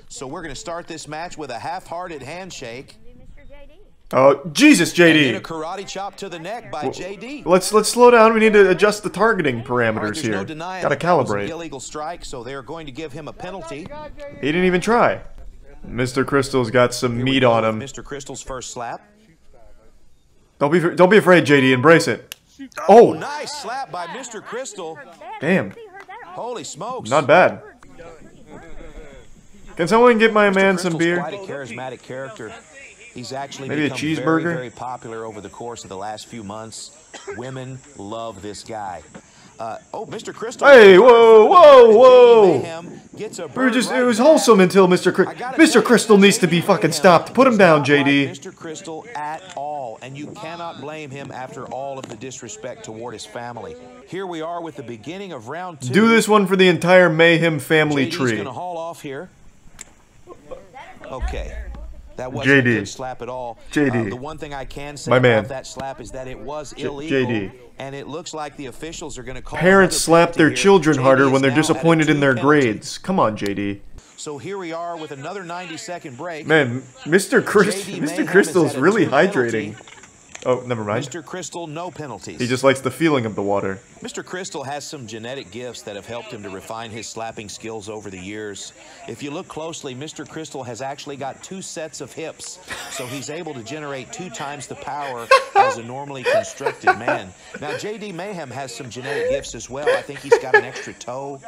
So we're going to start this match with a half-hearted handshake. Oh, Jesus, And then a JD. karate chop to the neck by JD. Let's slow down. We need to adjust the targeting All right, parameters there's here. no denying Gotta that was an calibrate. illegal strike, so they're going to give him a penalty. He didn't even try. Mr. Crystal's got some Here we meat go on with him. Mr. Crystal's first slap. Don't be afraid, JD. Embrace it. Oh, Oh, nice slap by Mr. Crystal. damn. Holy smokes. Not bad. Can someone get my man Crystal's some beer? quite a charismatic character. He's actually Maybe a become cheeseburger? very, very popular over the course of the last few months. Women love this guy. Mr. Crystal. Hey, whoa, whoa, JD whoa. Mayhem gets a We were bird just, right it was back. wholesome until Mr. I gotta tell Mr. you, Crystal Mr. needs to be JD fucking Mayhem stopped. Put him does down, not like JD. Mr. Crystal at all, and you cannot blame him after all of the disrespect toward his family. Here we are with the beginning of round 2. Do this one for the entire Mayhem family JD's tree. gonna haul off here. Okay. That wasn't a JD. good slap at all. JD. The one thing I can say My about man. that slap is that it was illegal. JD. And it looks like the officials are going to call Parents another slap penalty their here. children JD harder is when they're now at a disappointed in 2 their penalty. grades. Come on, JD. So here we are with another 90-second break. Man, Mr. JD Mayhem Crystal's is at a really 2 penalty. hydrating. Oh, never mind. Mr. Crystal, no penalties. He just likes the feeling of the water. Mr. Crystal has some genetic gifts that have helped him to refine his slapping skills over the years. If you look closely, Mr. Crystal has actually got 2 sets of hips, so he's able to generate 2 times the power as a normally constructed man. Now, JD Mayhem has some genetic gifts as well. I think he's got an extra toe.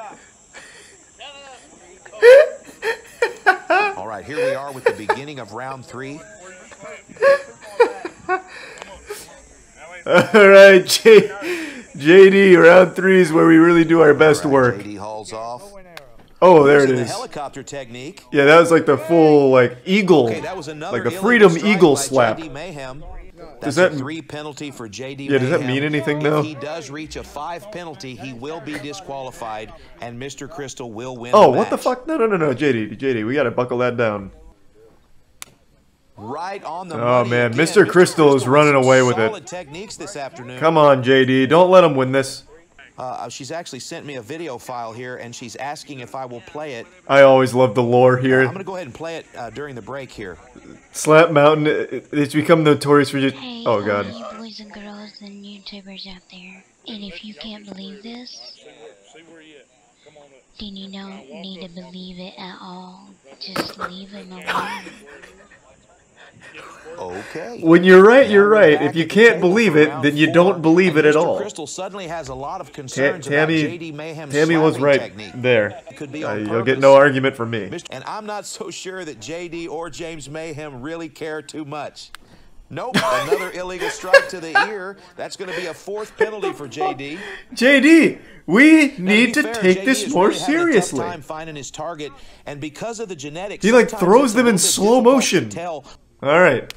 All right, here we are with the beginning of round 3. Alright, JD, round 3 is where we really do our best All right, work. JD hauls off. Oh, there it Using the is. helicopter technique. Yeah, that was like the full, like, eagle. Okay, that was another Like a illegal freedom strike eagle by slap. JD Mayhem. Does That's that- a 3 penalty for JD Yeah, does that Mayhem. mean anything, though? If he does reach a 5 penalty, he will be disqualified, and Mr. Crystal will win Oh, the what the match. fuck? No, JD, we gotta buckle that down. Right on the Oh, money man, again. Mr. Crystal is running some away with it. solid techniques this afternoon. Come on, JD, don't let him win this. She's actually sent me a video file here, and she's asking if I will play it. I always love the lore I'm here. going to go ahead and play it during the break here. Slap Mountain, it's become notorious for just... Hey, Oh, all God. you boys and girls and YouTubers out there, and if you can't believe this, Then you don't need to believe it at all. Just leave him alone. Okay. When you're right, you're right. If you can't believe it, then you don't believe it at all. Crystal suddenly has a lot of concerns about JD Mayhem's Tammy was slapping right technique. there. Could be on You'll get purpose. no argument from me. And I'm not so sure that JD or James Mayhem really care too much. Nope, another illegal strike to the ear. That's going to be a 4th penalty for JD. JD, we need to take JD this is more really having a tough seriously. time finding his target, and because of the genetics, He like sometimes throws it's a them in little bit slow difficult motion. to tell. All right.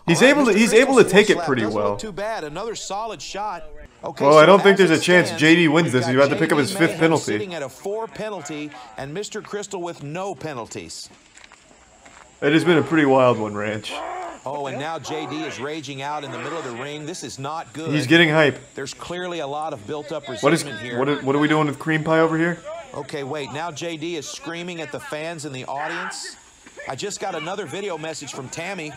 He's able to take it pretty Doesn't well. look too bad. Another solid shot. Okay, Well, so I don't think as there's a it chance stands, JD wins this. we've He's got about to pick up his JD 5th Mayhem penalty. Sitting at a 4 penalty, and Mr. Crystal with no penalties. It has been a pretty wild one, Ranch. Oh, and now JD is raging out in the middle of the ring. This is not good. He's getting hype. There's clearly a lot of built-up What is resentment here. what are we doing with cream pie over here? Okay, wait. Now JD is screaming at the fans in the audience. I just got another video message from Tammy.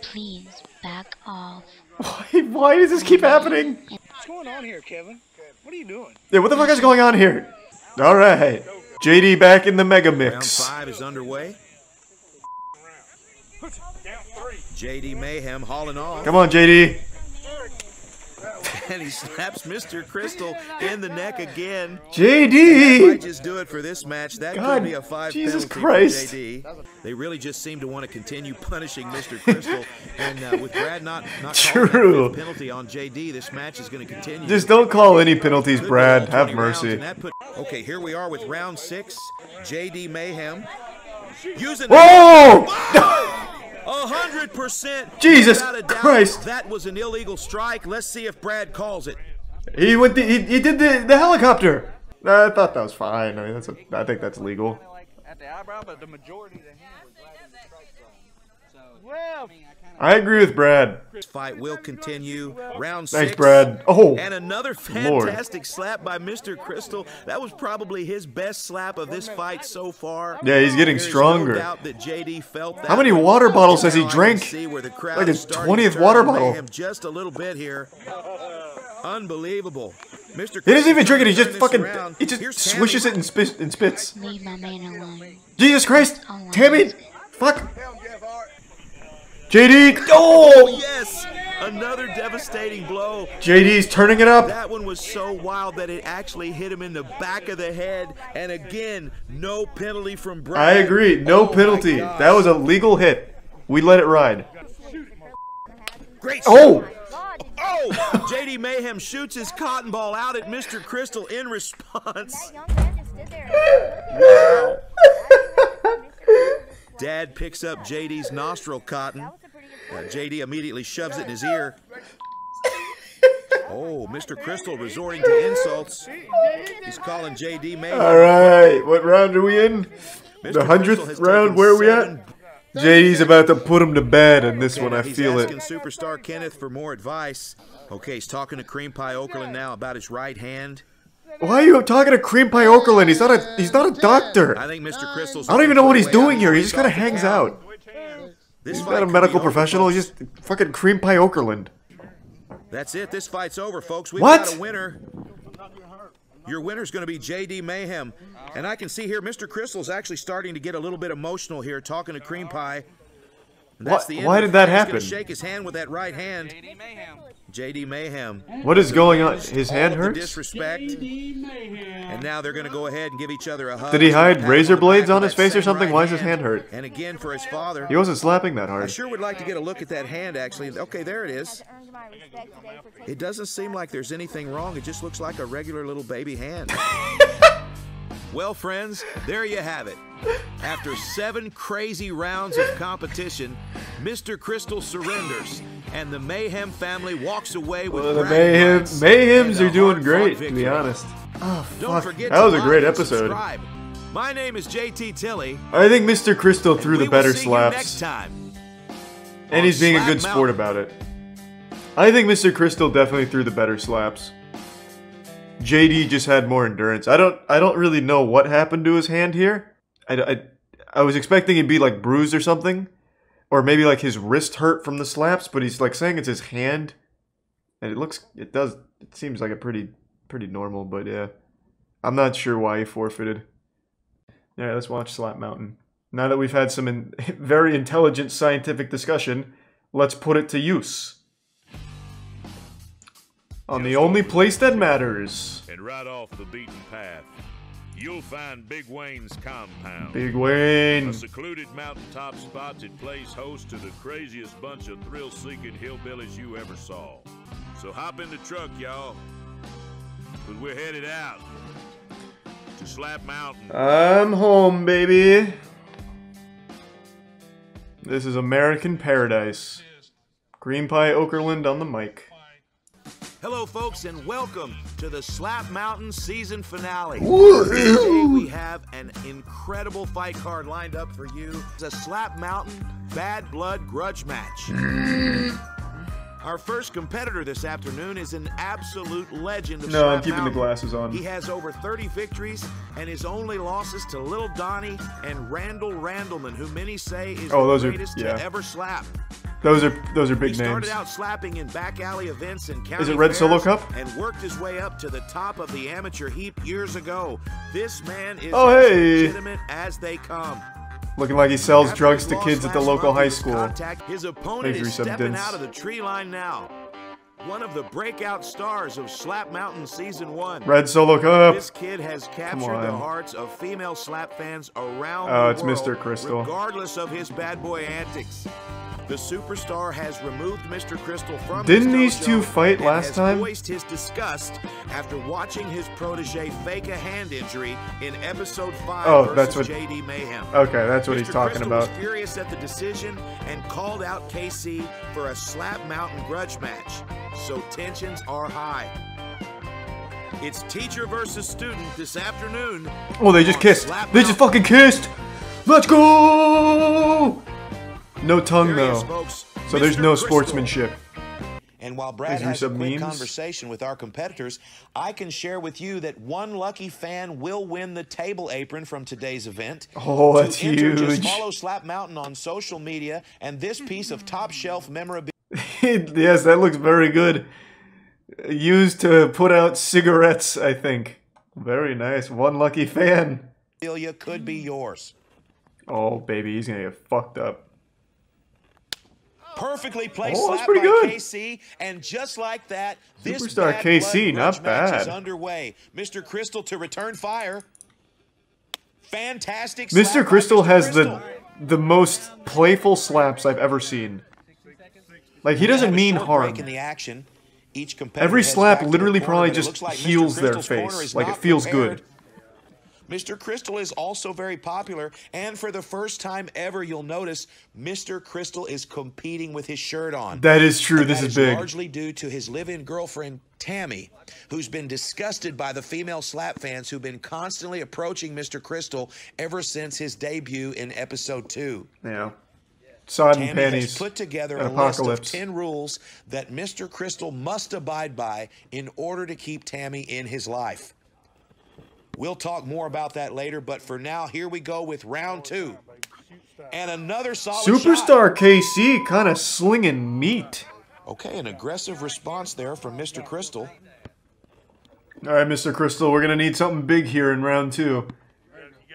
Please back off. Why does this keep happening? What's going on here, Kevin? What are you doing? Yeah, what the fuck is going on here? All right, JD back in the mega Round mix. 5 is underway. JD Mayhem hauling off. Come on, JD. And he slaps Mr. Crystal in the neck again. JD! That might just do it for this match. That God, could be a 5 Jesus penalty Christ. for JD. They really just seem to want to continue punishing Mr. Crystal. And with Brad not calling that True. 5th penalty on JD, this match is going to continue. Just don't call any penalties, Could go Brad. all Have 20 rounds, mercy. and that okay, here we are with round 6. JD Mayhem using. Whoa! 100%. Jesus without a doubt, Christ. That was an illegal strike. Let's see if Brad calls it. He went. He did the helicopter. I thought that was fine. I mean, I think that's legal. At the eyebrow, but the majority of the hand was right in the strike zone. So, well, I agree with Brad. This fight will continue. Round 6. Thanks, Brad. Oh, And another Lord. fantastic slap by Mr. Crystal. That was probably his best slap of this fight so far. Yeah, he's getting There's stronger. No doubt that JD felt that. How many water bottles has he Now I can drank? see where the crowd Like is his starting to 20th turn water on bottle. Mayhem just a little bit here. Unbelievable. Mr. He doesn't even drink it. He Crystal just turning fucking. this around. He just Here's swishes Tammy. it and spits. Leave my man alone. Jesus Christ! Oh, wow. Tammy! Fuck! JD! Oh! Yes! Another devastating blow. JD's turning it up. That one was so wild that it actually hit him in the back of the head. And again, no penalty from Brad. I agree. No Oh my penalty. gosh. That was a legal hit. We let it ride. Great. Oh! Oh! JD Mayhem shoots his cotton ball out at Mr. Crystal in response. Wow. Dad picks up JD's nostril cotton. JD immediately shoves it in his ear. Oh, Mr. Crystal resorting to insults. He's calling JD Mayhem. All right. What round are we in? Mr. The Crystal 100th has round? taken Where are we 7 at? JD's about to put him to bed in this one. I He's feel asking it. Superstar Kenneth for more advice. Okay, he's talking to Cream Pie Okerlund now about his right hand. Why are you talking to Cream Pie Okerlund? He's not a doctor. I think Mr. Crystal's. I don't even know what he's doing here. He just kind of hangs out. This He's fight not a could medical be over, professional. folks. He's just fucking Cream Pie Okerlund. That's it. This fight's over, folks. We've What? got a winner. Your winner's going to be JD Mayhem. And I can see here Mr. Crystal's actually starting to get a little bit emotional here talking to Cream Pie. And that's the end Why of the did that fight. He's happen? gonna shake his hand with that right hand. JD Mayhem. What is going on? His hand All of the hurts? disrespect. And now they're going to go ahead and give each other a hug. Did he hide Pat razor the blades back on with his that face or same something? right Why is his hand hurt? And again for his father. He wasn't slapping that I hard. sure would like to get a look at that hand, actually. Okay, there it is. It doesn't seem like there's anything wrong. It just looks like a regular little baby hand. Well, friends, there you have it. After 7 crazy rounds of competition, Mr. Crystal surrenders, and the Mayhem family walks away with Well, the bragging rights Mayhems and a are doing hard-fought great, to victory. be honest. Oh, Don't fuck. forget That to was a like great and episode. subscribe. My name is JT Tilley. I think Mr. Crystal threw the We will better see you next slaps. time. And he's being a Slap good sport Mountain. about it. I think Mr. Crystal definitely threw the better slaps. JD just had more endurance. I don't really know what happened to his hand here. I was expecting he'd be like bruised or something, or maybe like his wrist hurt from the slaps. But he's like saying it's his hand, and it seems like a pretty pretty normal, but yeah. I'm not sure why he forfeited. Alright, let's watch Slap Mountain. Now that we've had some very intelligent scientific discussion, let's put it to use. On the only place that matters. And right off the beaten path, you'll find Big Wayne's compound. Big Wayne. A secluded mountaintop spot that plays host to the craziest bunch of thrill-seeking hillbillies you ever saw. So hop in the truck, y'all, because we're headed out to Slap Mountain. I'm home, baby. This is American Paradise. Green Pie Okerlund on the mic. Hello, folks, and welcome to the Slap Mountain season finale. Today we have an incredible fight card lined up for you. It's a Slap Mountain Bad Blood Grudge match. Our first competitor this afternoon is an absolute legend of Slap I'm keeping Mountain. the glasses on. He has over 30 victories, and his only losses to Little Donnie and Randall Randleman, who many say is the greatest to ever slap. Those are big names. He started out slapping in back alley events and county Is it Red Solo Cup? and worked his way up to the top of the amateur heap years ago. This man is as legitimate as they come. Looking like he sells drugs to kids at the local high school. His opponent is stepping out of the tree line now. One of the breakout stars of Slap Mountain Season 1. Red Solo Cup. This kid has captured the hearts of female slap fans around the it's world, Mr. Crystal. regardless of his bad boy antics. The superstar has removed Mr. Crystal from Didn't his these two fight last time? voiced his disgust after watching his protege fake a hand injury in episode 5 versus JD Mayhem. Okay, that's what he's Mr. talking Crystal about. was furious at the decision and called out KC for a Slap Mountain grudge match. So tensions are high. It's teacher versus student this afternoon. Oh, they just kissed. They just fucking kissed. Let's go. No tongue though, so there's no sportsmanship. And while Brad has a quick conversation with our competitors, I can share with you that one lucky fan will win the table apron from today's event. Oh, that's huge. Just huge. follow Slap Mountain on social media, and this piece of top shelf memorabilia. Yes, that looks very good. Used to put out cigarettes, I think. Very nice. One lucky fan. Could be yours. Oh, baby, he's gonna get fucked up. Perfectly placed that's slap pretty by good. KC, and just like that, this Superstar Bad KC, Blood not grudge match is bad. underway. Mr. Crystal to return fire. Fantastic slap Mr. by Crystal Mr. has Crystal. the most playful slaps I've ever seen. Like, he doesn't mean harm. In the action. Each competitor Every heads slap back to literally their corner, probably but it just looks like Mr. heals their Crystal's corner face. is Like, it not feels prepared. good. Mr. Crystal is also very popular, and for the first time ever, you'll notice Mr. Crystal is competing with his shirt on. That is true. And This that is big. Largely due to his live-in girlfriend, Tammy, who's been disgusted by the female slap fans who've been constantly approaching Mr. Crystal ever since his debut in episode 2. Yeah. Sodden Tammy panties. has put together a and list of apocalypse. 10 rules that Mr. Crystal must abide by in order to keep Tammy in his life. We'll talk more about that later, but for now, here we go with round 2. And another solid Superstar KC kind of slinging meat. Okay, an aggressive response there from Mr. Crystal. All right, Mr. Crystal, we're going to need something big here in round 2.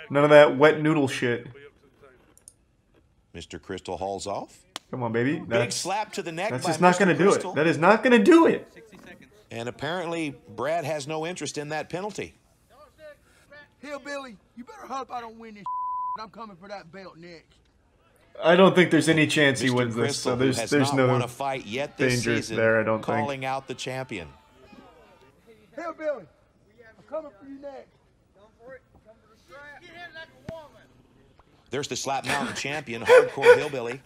None of that wet noodle shit. Mr. Crystal hauls off. Come on, baby. Big slap to the neck That's by just not Mr. going to do Crystal. it. That is not going to do it. And apparently, Brad has no interest in that penalty. Hillbilly, you better hope I don't win this. I'm coming for that belt next. I don't think there's any chance he Mr. wins this, so Crystal, who has there's not no won a fight yet this danger season, there, I don't calling think. out the champion. Hillbilly, I'm coming for you next. There's the Slap Mountain champion, Hardcore Hillbilly.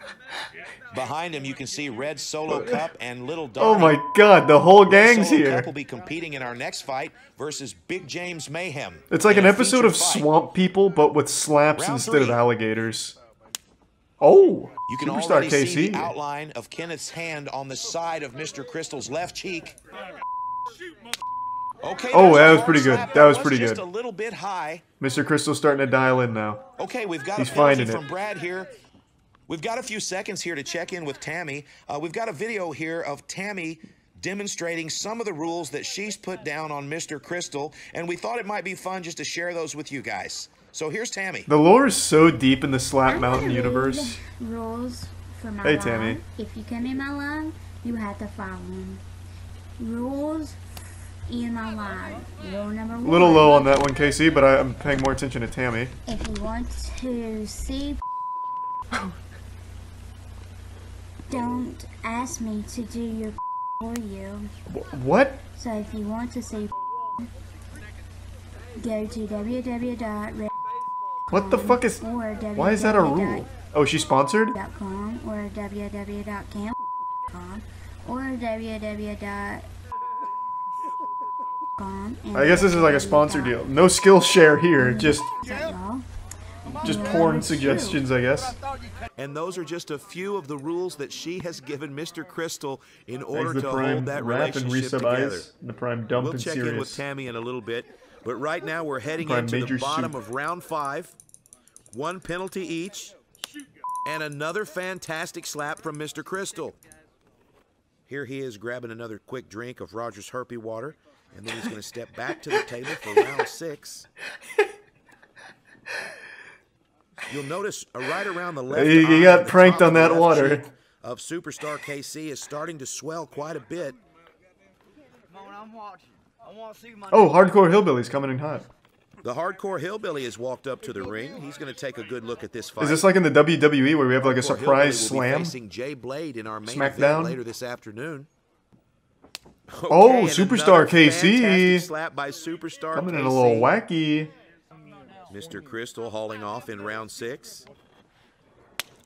Behind him, you can see Red Solo Cup and Little Donnie. Oh my god, the whole gang's Solo here. Cup will be competing in our next fight versus Big James Mayhem. It's like in an a episode featured of fight. Swamp People, but with slaps Round instead of 3. alligators. Oh, You can Superstar already KC. see the outline of Kenneth's hand on the side of Mr. Crystal's left cheek. Okay, Oh, there's a that was hard pretty good. slap. That was was pretty just good. a little bit high. Mr. Crystal's starting to dial in now. Okay, we've got He's a penalty finding from it. Brad here. We've got a few seconds here to check in with Tammy. We've got a video here of Tammy demonstrating some of the rules that she's put down on Mr. Crystal, and we thought it might be fun just to share those with you guys. So here's Tammy. The lore is so deep in the Slap Mountain universe. Rules for my Hey, live. Tammy. If you come in my live, you have to follow them. Rules in my live. Rule number one. A little low on that one, Casey, but I'm paying more attention to Tammy. If you want to see, don't ask me to do your for you. What? So if you want to see, go to www.red. What the fuck is... Why is that a rule? Oh, she's sponsored? .com or www.camp.com or www.com. I guess this is like a sponsor deal. No skill share here, just porn suggestions, I guess. And those are just a few of the rules that she has given Mr. Crystal in order the to Prime hold that Rap and relationship Resub together. Eyes, and the Prime Dump We'll and check in with Serious. Tammy in a little bit, but right now we're heading Prime into the Major bottom Soup. of round 5. 1 penalty each, and another fantastic slap from Mr. Crystal. Here he is grabbing another quick drink of Roger's Herpy water, and then he's going to step back to the table for round 6. You'll notice right around the left He eye, got the pranked top on that left water. cheek of Superstar KC is starting to swell quite a bit. Come on, I'm watching. I want to see my. Oh, Hardcore Hillbilly's coming in hot. The Hardcore Hillbilly has walked up to the ring. He's going to take a good look at this fight. Is this like in the WWE where we have like a Hardcore surprise Hillbilly will be slam? facing Jay Blade in our main Smackdown? event later this afternoon. Oh, and Superstar another KC. fantastic slap by Superstar Coming KC. in a little wacky. Mr. Crystal hauling off in round 6.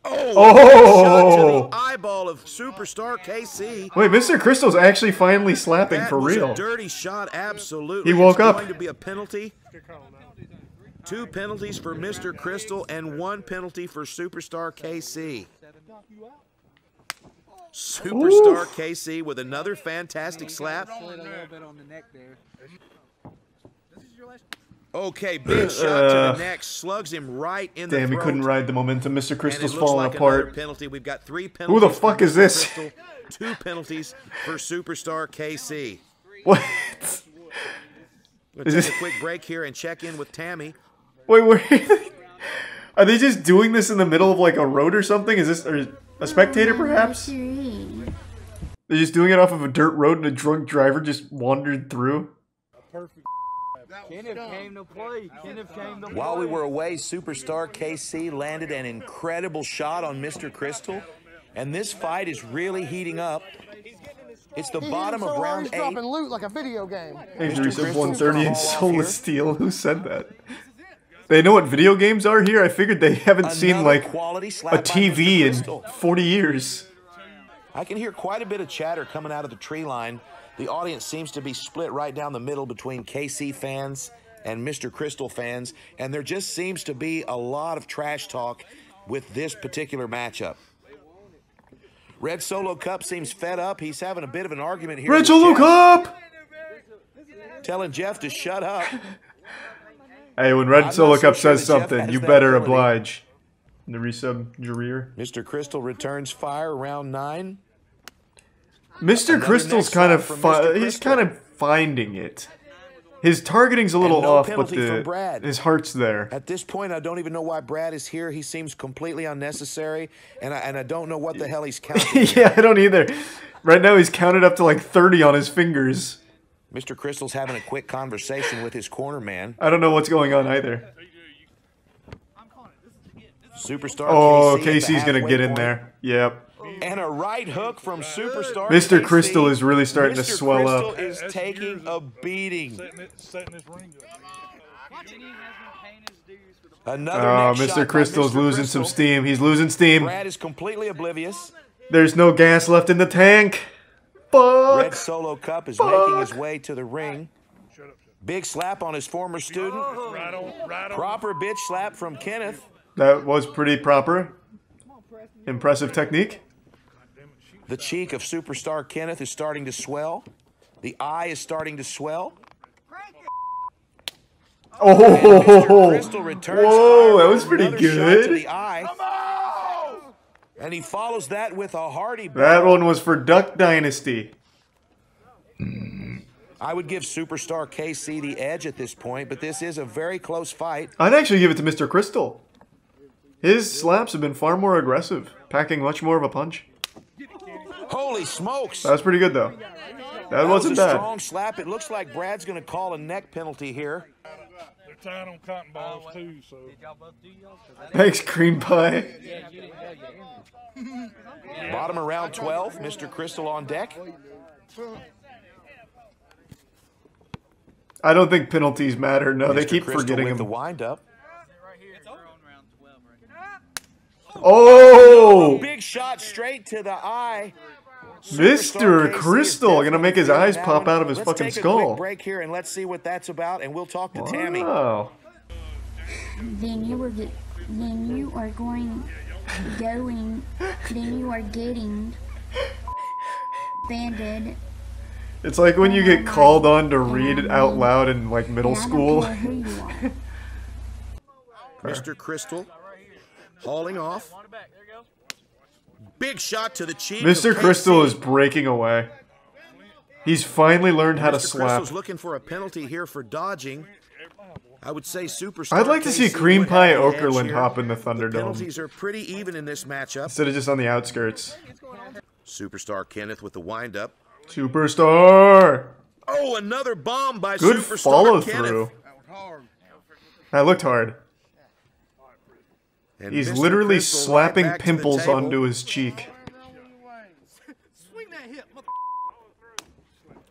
Oh! Shot to the eyeball of Superstar KC. Wait, Mr. Crystal's actually finally slapping That for was real. a dirty shot, absolutely. He woke it's up. going to be a penalty. 2 penalties for Mr. Crystal and 1 penalty for Superstar KC. Superstar KC with another fantastic slap. Okay, big shot to the neck, slugs him right in the Damn, he throat. couldn't ride the momentum. Mr. And Crystal's it looks falling like another apart. penalty. We've got 3 Who penalties. the fuck for is Mr. this? Crystal, 2 penalties for Superstar KC. What? We'll Is take this- a quick break here and check in with Tammy. Wait, are they just doing this in the middle of like a road or something? Is this a spectator perhaps? They're just doing it off of a dirt road and a drunk driver just wandered through? Kenneth came to play. Kenneth came to play. While we were away, Superstar KC landed an incredible shot on Mr. Crystal, and this fight is really heating up. It's the bottom of round 8. dropping loot like a video game. Injury sub 130 and Soulless Steel. Who said that? They know what video games are here? I figured they haven't seen Another like quality a slap by TV Mr. in Crystal. 40 years. I can hear quite a bit of chatter coming out of the tree line. The audience seems to be split right down the middle between KC fans and Mr. Crystal fans, and there just seems to be a lot of trash talk with this particular matchup. Red Solo Cup seems fed up. He's having a bit of an argument here. Red with Solo Jeff, Cup! telling Jeff to shut up. Hey, when Red I'm Solo not so Cup sure says that Jeff something, has you that better ability. oblige. The resub Jareer. Mr. Crystal returns fire, round 9. Mr. Another Crystal's neck kind of slap from Mr. he's kind of finding it. His targeting's a little And no off, but penalty from Brad. his heart's there. At this point, I don't even know why Brad is here. He seems completely unnecessary, and I don't know what the hell he's counting. Yeah, I don't either. Right now he's counted up to like 30 on his fingers. Mr. Crystal's having a quick conversation with his corner man. I don't know what's going on either. Superstar Oh, KC at the Casey's gonna halfway get in point. there. Yep. And a right hook from Superstar Mr. KC. Crystal is really starting to swell Crystal up. is taking a beating. Another Oh, neck shot Mr. by Crystal's Mr. losing Crystal. some steam. He's losing steam. Brad is completely oblivious. There's no gas left in the tank. Fuck. Red Solo Cup is making his way to the ring. Big slap on his former student. Proper bitch slap from Kenneth. That was pretty proper. Impressive technique. The cheek of Superstar Kenneth is starting to swell. The eye is starting to swell. Oh, Crystal returns whoa, fire that with was pretty another shot to good. the eye. And he follows that with a hearty bow. That one was for Duck Dynasty. I would give Superstar KC the edge at this point, but this is a very close fight. I'd actually give it to Mr. Crystal. His slaps have been far more aggressive, packing much more of a punch. Holy smokes! That was pretty good, though. That wasn't was a bad. strong slap. It looks like Brad's going to call a neck penalty here. They're tied on cotton balls too, so. Thanks, cream pie. Bottom of round 12, Mr. Crystal on deck. I don't think penalties matter. No, they keep Crystal forgetting with them. the wind-up. Oh! Big shot straight to the eye. Mr. Crystal gonna make his eyes pop out of his fucking Let's take a skull. quick break here and let's see what that's about, and we'll talk to Tammy. Wow. Then you are getting banded. It's like when you get called on to read it out loud in like middle school. Mr. Crystal hauling off. Big shot to the cheek. Mr. Crystal is breaking away. He's finally learned how to slap. Crystal's looking for a penalty here for dodging. I would say Superstar. I'd like to see KC Cream would Pie have the edge Okerlund here. hop in the The Thunderdome penalties are pretty even in this matchup. instead of just on the outskirts. Superstar Kenneth with the windup. Superstar! Oh, another bomb by Good Superstar follow Kenneth. through. That looked hard. And He's Mr. literally Crystal right slapping back to the pimples table. onto his cheek.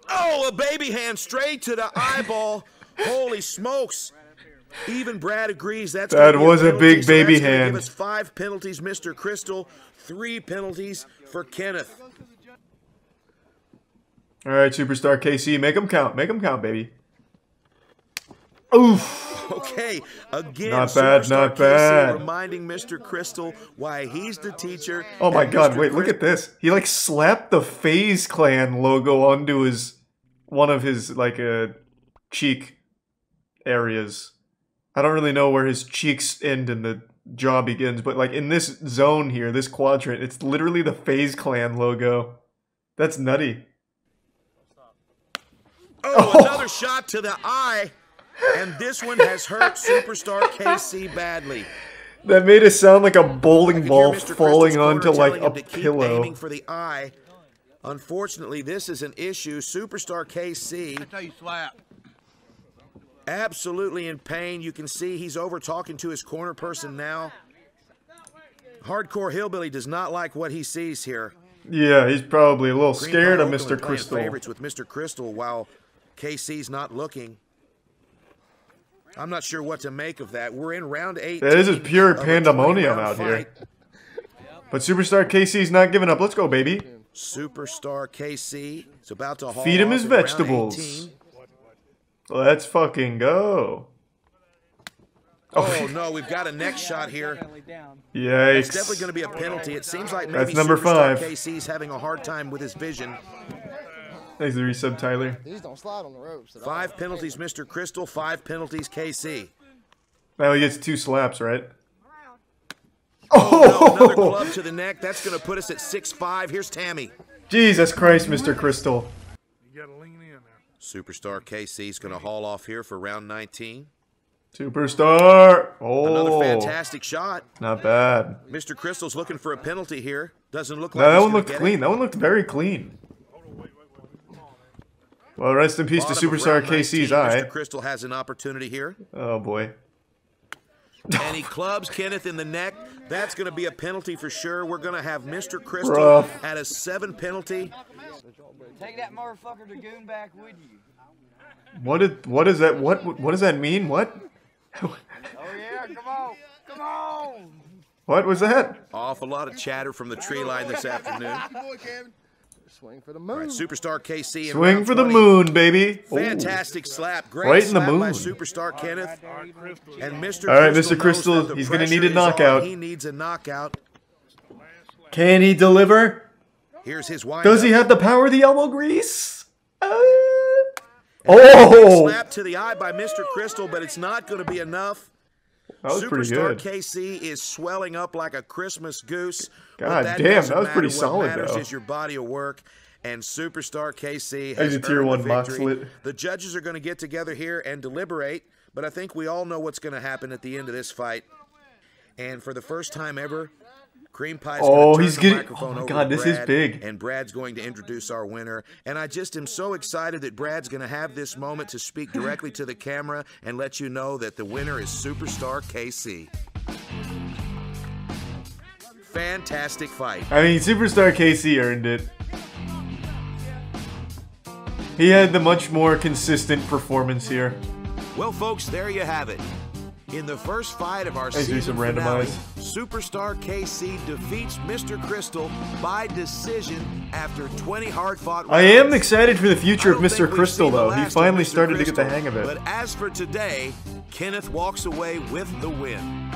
Oh, a baby hand straight to the eyeball. Holy smokes. Even Brad agrees that's That gonna be was a penalty, big so baby that's gonna hand. Give us 5 penalties, Mr. Crystal. 3 penalties for Kenneth. Alright, Superstar KC, make them count. Make them count, baby. Oof! Okay, again, Not bad, Superstar not KC bad. reminding Mr. Crystal why he's the teacher. Oh my and god, Mr. wait, look at this. He like slapped the FaZe Clan logo onto his one of his like cheek areas. I don't really know where his cheeks end and the jaw begins, but like in this zone here, this quadrant, it's literally the FaZe Clan logo. That's nutty. Oh, another shot to the eye. And this one has hurt Superstar KC badly. That made it sound like a bowling ball Mr. falling Crystal's onto corner like telling a him to keep pillow. aiming for the eye. Unfortunately, this is an issue. Superstar KC That's how you slap. absolutely in pain. You can see he's over talking to his corner person now. Hardcore Hillbilly does not like what he sees here. Yeah, he's probably a little Green scared Pie of Oakland Mr. playing Crystal. favorites with Mr. Crystal while KC's not looking. I'm not sure what to make of that. We're in round 8. This is pure pandemonium out here. But Superstar KC's not giving up. Let's go, baby. Superstar KC is about to haul Feed him off his in round vegetables. 18. Let's fucking go. Oh no, we've got a neck shot here. Yikes. It's definitely going to be a penalty. It seems like maybe That's number Superstar 5. KC's having a hard time with his vision. Thanks for the resub, Tyler. These don't slide on the ropes. 5 penalties, Mr. Crystal. 5 penalties, KC. Now he gets 2 slaps, right? Oh, no, another club to the neck. That's going to put us at 6-5. Here's Tammy. Jesus Christ, Mr. Crystal. You gotta lean in there. Superstar KC's going to haul off here for round 19. Superstar. Oh. Another fantastic shot. Not bad. Mr. Crystal's looking for a penalty here. Doesn't look No, like that he's one gonna looked get clean. it. That one looked very clean. Well, rest in peace to Bottom of Superstar round 19, KC's Mr. eye. Crystal has an opportunity here. Oh, boy. And he clubs Kenneth in the neck. That's going to be a penalty for sure. We're going to have Mr. Crystal Rough. at a 7 penalty. Take that motherfucker Dragoon back with you. What is that? What does that mean? What? Oh yeah, come on, come on. What was that? Awful lot of chatter from the tree line this afternoon. Swing for the All moon. right, Superstar KC in Swing round for the 20. moon, baby. Ooh. Fantastic slap. Great Right in the slap by moon. Superstar Kenneth. And Mr. All right, Crystal Mr. Crystal, knows that the he's gonna pressure need a is on. knockout. He needs a knockout. Can he deliver? Here's his wind Does up. he have the power of the elbow grease? Big Oh! slap to the eye by Mr. Crystal, but it's not going to be enough. That was pretty Superstar good. KC is swelling up like a Christmas goose. God but damn, doesn't that was pretty matter. solid, What matters though. is your body of work. and Superstar KC As has a tier earned 1 the box victory. lit. The judges are going to get together here and deliberate, but I think we all know what's going to happen at the end of this fight. And for the first time ever, Cream Pie's Oh, gonna he's turn the getting. microphone Oh my over God, to this is Brad, big. and Brad's going to introduce our winner. And I just am so excited that Brad's going to have this moment to speak directly to the camera and let you know that the winner is Superstar KC. Fantastic fight. I mean, Superstar KC earned it. He had the much more consistent performance here. Well, folks, there you have it. In the first fight of our Let's do season some finale, randomize. Superstar KC defeats Mr. Crystal by decision after 20 hard-fought rounds. I am excited for the future of I don't Mr. think we've Crystal, seen the though. He last of finally Mr. started to get the Crystal, hang of it. But as for today, Kenneth walks away with the win.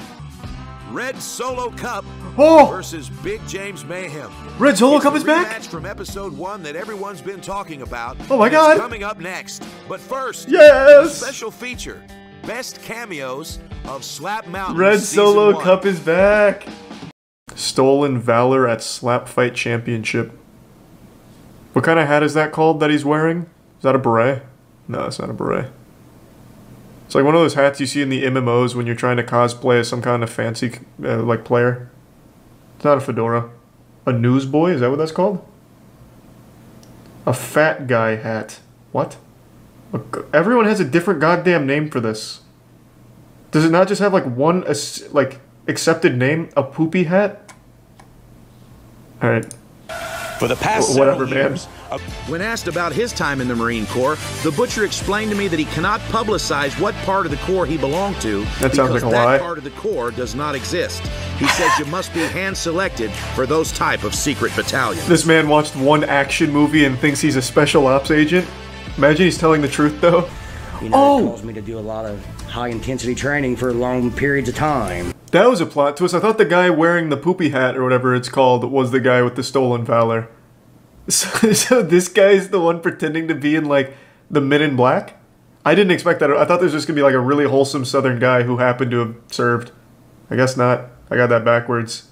Red Solo Cup versus Big James Mayhem. Red Solo It's Cup the is back? rematch from episode 1 that everyone's been talking about. Oh my and God. It's coming up next. But first, Yes! a special feature. Best cameos of Slap Mountain Red Season Solo 1. Cup is back. Stolen Valor at Slap Fight Championship. What kind of hat is that called that he's wearing? Is that a beret? No, it's not a beret. It's like one of those hats you see in the MMOs when you're trying to cosplay as some kind of fancy, like, player. It's not a fedora. A newsboy? Is that what that's called? A fat guy hat. What? Everyone has a different goddamn name for this. Does it not just have, like, one, like, accepted name? A poopy hat? Alright. For the past Whatever, several man. years, when asked about his time in the Marine Corps, the Butcher explained to me that he cannot publicize what part of the Corps he belonged to That sounds like a because lie. that part of the Corps does not exist. He says you must be hand-selected for those type of secret battalions. This man watched one action movie and thinks he's a special ops agent. Imagine he's telling the truth, though. You know, it calls me to do a lot of high-intensity training for long periods of time. That was a plot twist. I thought the guy wearing the poopy hat, or whatever it's called, was the guy with the stolen valor. So this guy's the one pretending to be in, like, the Men in Black? I didn't expect that. I thought there was just going to be, like, a really wholesome southern guy who happened to have served. I guess not. I got that backwards.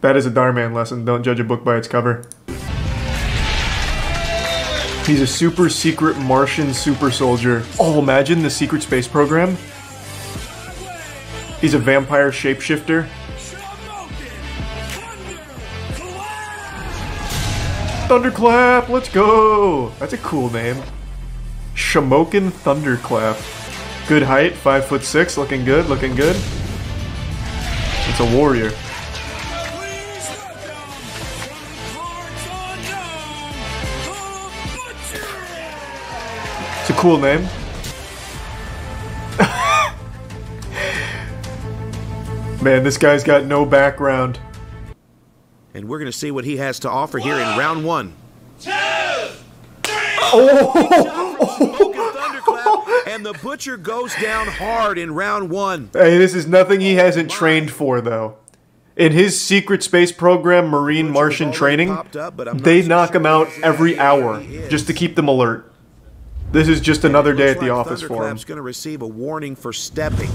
That is a Darman lesson. Don't judge a book by its cover. He's a super secret Martian super soldier. Oh, imagine the secret space program. He's a vampire shapeshifter. Thunderclap, let's go! That's a cool name. Shamokin Thunderclap. Good height, 5'6", looking good, looking good. It's a warrior. It's a cool name. Man, this guy's got no background. And we're going to see what he has to offer here in round 1. 2, 3. Oh! And the Butcher goes down hard in round 1. Hey, this is nothing he hasn't trained for, though. In his secret space program, Marine Martian training, they knock him out every hour just to keep them alert. This is just another day at the office for him. Thunderclap's going to receive a warning for stepping.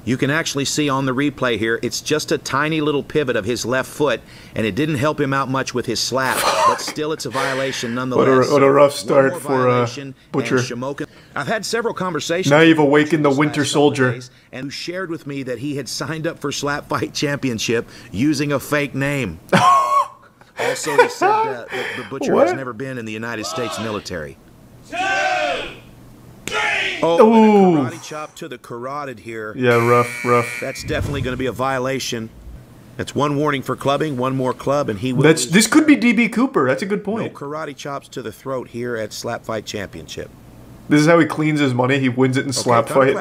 You can actually see on the replay here, it's just a tiny little pivot of his left foot, and it didn't help him out much with his slap, but still it's a violation nonetheless. What a rough start for Butcher. I've had several conversations. Now you've awakened the Winter Soldier. And who shared with me that he had signed up for Slap Fight Championship using a fake name. Also, he said that the Butcher has never been in the United States military. 2, 3. Oh, and a karate chop to the carotid here. Yeah, rough. That's definitely going to be a violation. That's one warning for clubbing, one more club, and he will. This could be DB Cooper. That's a good point. No karate chops to the throat here at Slap Fight Championship. This is how he cleans his money. He wins it in slap fight.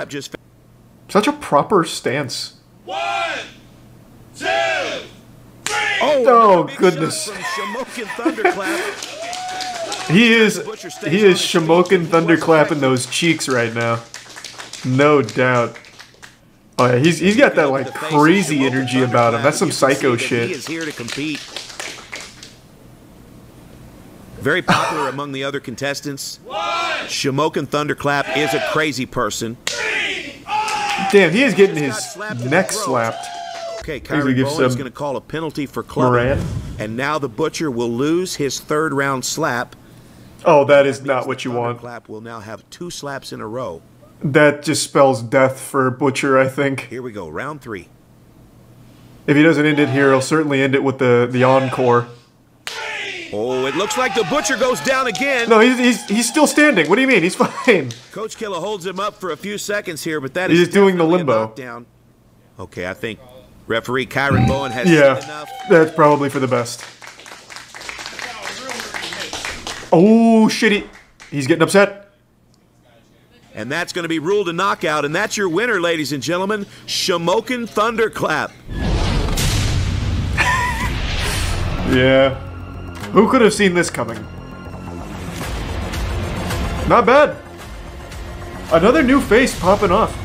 Such a proper stance. 1, 2, 3. Oh goodness. He is Shamokin Thunderclapping those cheeks right now. No doubt. Oh yeah, he's got that like crazy energy about him. That's some psycho shit. He is here to compete. Very popular among the other contestants. Shamokin Thunderclap is a crazy person. Damn, he is getting his neck slapped. Okay, Kyron Bowen is going to call a penalty for clubbing. And now the Butcher will lose his 3rd round slap. Oh, that is not what you want. Clap will now have 2 slaps in a row. That just spells death for Butcher, I think. Here we go, round 3. If he doesn't end it here, he'll certainly end it with the encore. Oh, it looks like the Butcher goes down again. No, he's still standing. What do you mean? He's fine. Coach Killa holds him up for a few seconds here, but that is he's doing the limbo. Knockdown. Okay, I think referee Kyron Bowen has seen enough. That's probably for the best. Oh, shit. He's getting upset. And that's going to be ruled a knockout, and that's your winner, ladies and gentlemen, Shamokin Thunderclap. Yeah. Who could have seen this coming? Not bad. Another new face popping off.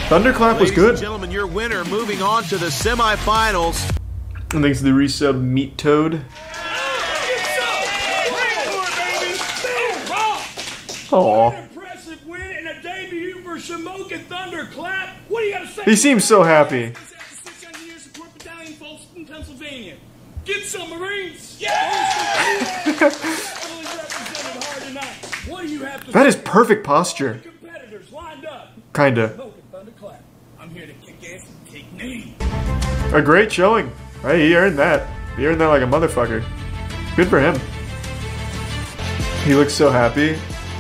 Thunderclap was good. Ladies and gentlemen, your winner moving on to the semifinals. And thanks to the resub Meat Toad. Aww. Impressive win and a debut for Shamokin Thunderclap. What do you got to say? He seems so happy. Pennsylvania. Get some Marines. What do you have to That is perfect posture. competitors lined up? Kinda. Thunderclap. I'm here to kick ass and take names. A great showing. Right, he earned that. He earned that like a motherfucker. Good for him. He looks so happy.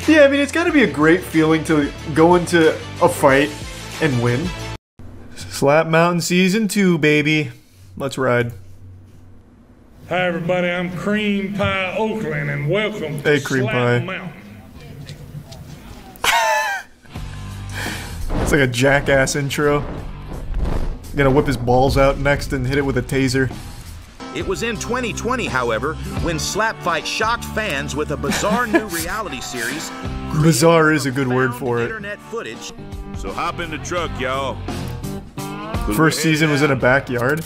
Yeah, I mean, it's gotta be a great feeling to go into a fight and win. Slap Mountain Season 2, baby. Let's ride. Hi everybody, I'm Cream Pie Oakland and welcome to Cream Slap Pie. Mountain. It's like a jackass intro. Gonna whip his balls out next and hit it with a taser. It was in 2020, however, when Slap Fight shocked fans with a bizarre new reality series. Bizarre is a good word for it. Internet footage. So hop in the truck, y'all. First season was in a backyard.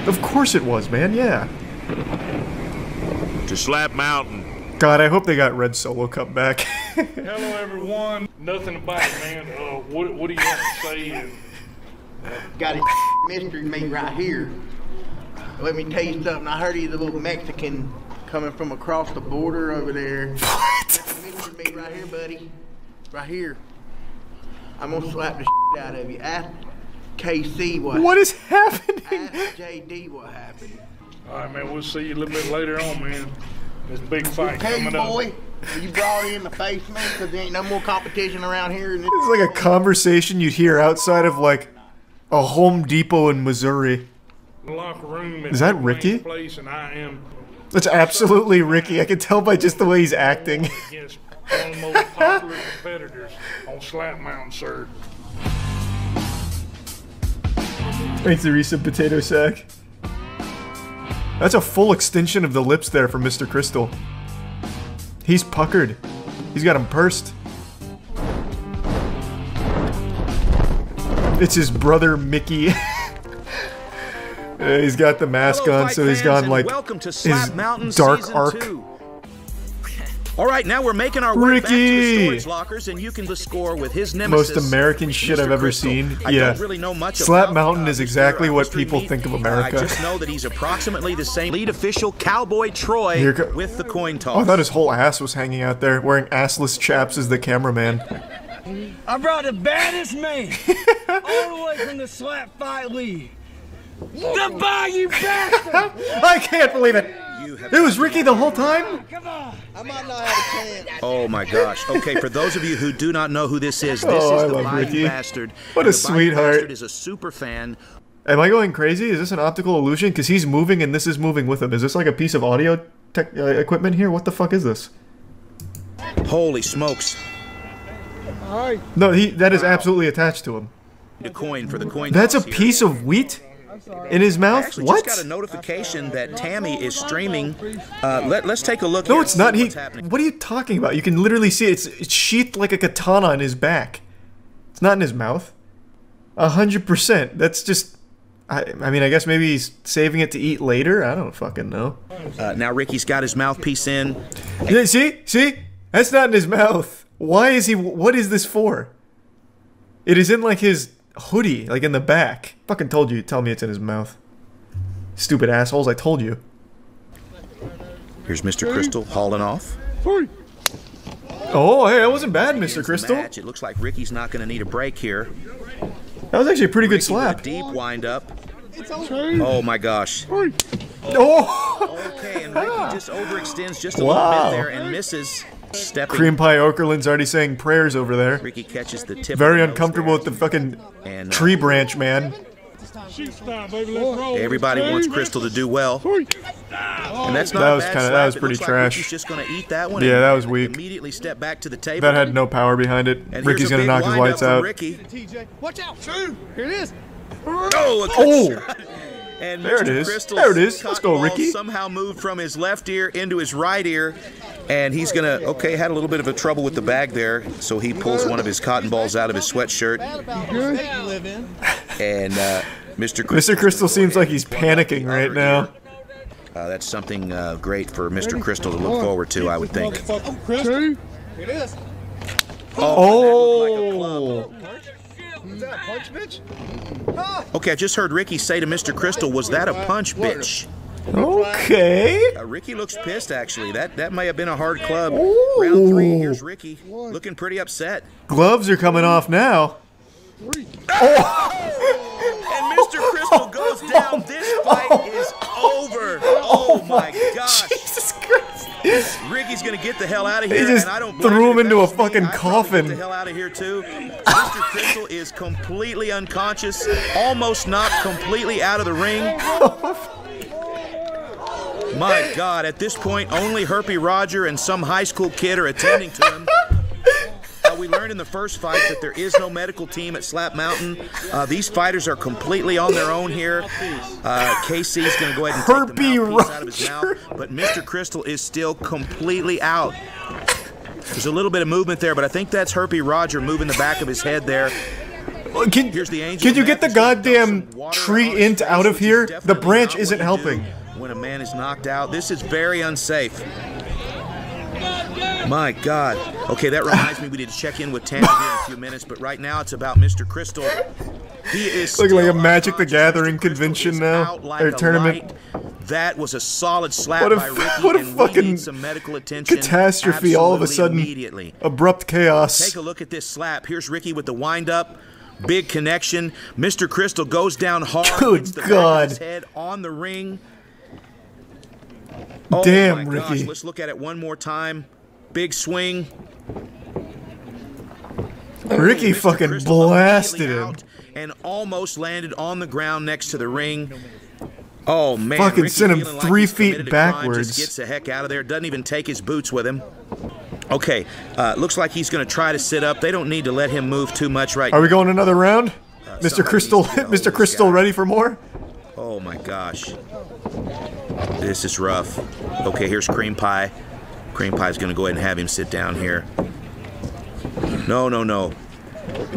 Of course it was, man, yeah. To Slap Mountain. God, I hope they got Red Solo Cup back. Hello everyone. Nothing about it, man. What do you have to say? Got a mystery meat right here. Let me tell you something. I heard he's a little Mexican coming from across the border over there. What? Mystery meat right here, buddy. Right here. I'm gonna slap the out of you. Ask KC what is happening? Ask JD what happened. All right, man. We'll see you a little bit later on, man. This big fight Hey, coming boy, up. you brought in to face me because there ain't no more competition around here. It's like a conversation you'd hear outside of like a Home Depot in Missouri. The locker room Is that Ricky? place and I am That's absolutely Ricky. I can tell by just the way he's acting. against one of the most popular competitors on Slap Mountain, sir. Thanks to Risa Potato Sack. That's a full extension of the lips there from Mr. Crystal. He's puckered. He's got him pursed. It's his brother Mickey. He's got the mask on, so he's gone like his dark arc. All right, now we're making our way back to the storage lockers, and you can score with his nemesis. Most American shit I've ever seen. I Yeah. don't really know much Slap about, Mountain is exactly what people think of America. I just know that he's approximately the same lead official Cowboy Troy with the coin toss. Oh, I thought his whole ass was hanging out there, wearing assless chaps as the cameraman. I brought the baddest man all the way from the Slap Fight League. The Bayou Bastard! I can't believe it! It was Ricky the whole time? I might not have a chance. Oh my gosh. Okay, for those of you who do not know who this is I the love Bayou Ricky. Bastard. What And a the Bayou sweetheart. Bastard is a super fan. Am I going crazy? Is this an optical illusion? Because he's moving and this is moving with him. Is this like a piece of audio equipment here? What the fuck is this? Holy smokes. No, that is absolutely attached to him. A coin for the coin That's a toss here. piece of wheat in his mouth? I actually What? just got a notification that Tammy is streaming. Let's take a look No, here it's and not. see what's happening. What are you talking about? You can literally see it. It's sheathed like a katana on his back. It's not in his mouth. 100%. That's just... I mean, I guess maybe he's saving it to eat later? I don't fucking know. Now Ricky's got his mouthpiece in. Yeah, see? See? That's not in his mouth. Why is he... What is this for? It is in, like, his hoodie, like in the back. Fucking told you. Tell me it's in his mouth. Stupid assholes, I told you. Here's Mr. Crystal hauling off. Oh, hey, that wasn't bad, Mr. Crystal. Match. It looks like Ricky's not going to need a break here. That was actually a pretty good slap. A deep wind up. Oh my gosh. Oh. Okay, and Ricky just overextends just a little bit there and misses. Stepping. Cream Pie Okerlund's already saying prayers over there. Ricky catches the tip. Very uncomfortable with the fucking tree branch, man. Everybody wants Crystal to do well. And that's not a bad slap. That was pretty trash. Ricky's just going to eat that one. Yeah, that was weak. Immediately step back to the table. That had no power behind it. And Ricky's going to knock his lights out. Ricky. Watch out, True. Here it is. Oh, a good shot. And there it is. There it is. Let's go, Ricky. Somehow moved from his left ear into his right ear, and he's gonna. Okay, had a little bit of a trouble with the bag there, so he pulls one of his cotton balls out of his sweatshirt. And Mr. Crystal seems like he's panicking right now. That's something great for Mr. Crystal to look forward to, I would think. Here it is. Oh. Is that a punch, bitch? Okay, I just heard Ricky say to Mr. Crystal, "Was that a punch, bitch?" Okay. Ricky looks pissed, actually. That may have been a hard club. Ooh. Round 3, here's Ricky, looking pretty upset. Gloves are coming off now. Oh. And Mr. Crystal goes down. This fight is over. Oh my gosh. Jesus Christ. Ricky's gonna get the hell out of here. He just and I don't threw him into a fucking coffin. Get the hell out of here too. Mr. Crystal is completely unconscious, almost knocked completely out of the ring. My God, at this point, only Herpy Roger and some high school kid are attending to him. We learned in the first fight that there is no medical team at Slap Mountain. These fighters are completely on their own here. KC's going to go ahead and take the mouthpiece out of his mouth, but Mr. Crystal is still completely out. There's a little bit of movement there, but I think that's Herpy Roger moving the back of his head there. Here's the angel. Can you get the goddamn tree int out of here? The branch isn't helping. When a man is knocked out, this is very unsafe. My God. Okay, that reminds me we need to check in with Tammy here in a few minutes, but right now it's about Mr. Crystal. He is looking like a Magic the Gathering convention now, or tournament. That was a solid slap by Ricky, what a and fucking we need some medical attention catastrophe all of a sudden. Immediately. Abrupt chaos. Take a look at this slap. Here's Ricky with the wind-up. Big connection. Mr. Crystal goes down hard. Good hits the God. back of his head on the ring. Oh damn, my Ricky. Gosh. Let's look at it one more time. Big swing. Ricky fucking blasted him. And almost landed on the ground next to the ring. Oh man, fucking Ricky sent him feeling 3 he's feet committed a crime, backwards. just gets the heck out of there. Doesn't even take his boots with him. Okay, looks like he's going to try to sit up. They don't need to let him move too much right now. Are we going another round? Mr. Crystal, Mr. Crystal, ready for more? Oh my gosh, this is rough. Okay, here's Cream Pie. Cream Pie's going to go ahead and have him sit down here. No, no, no.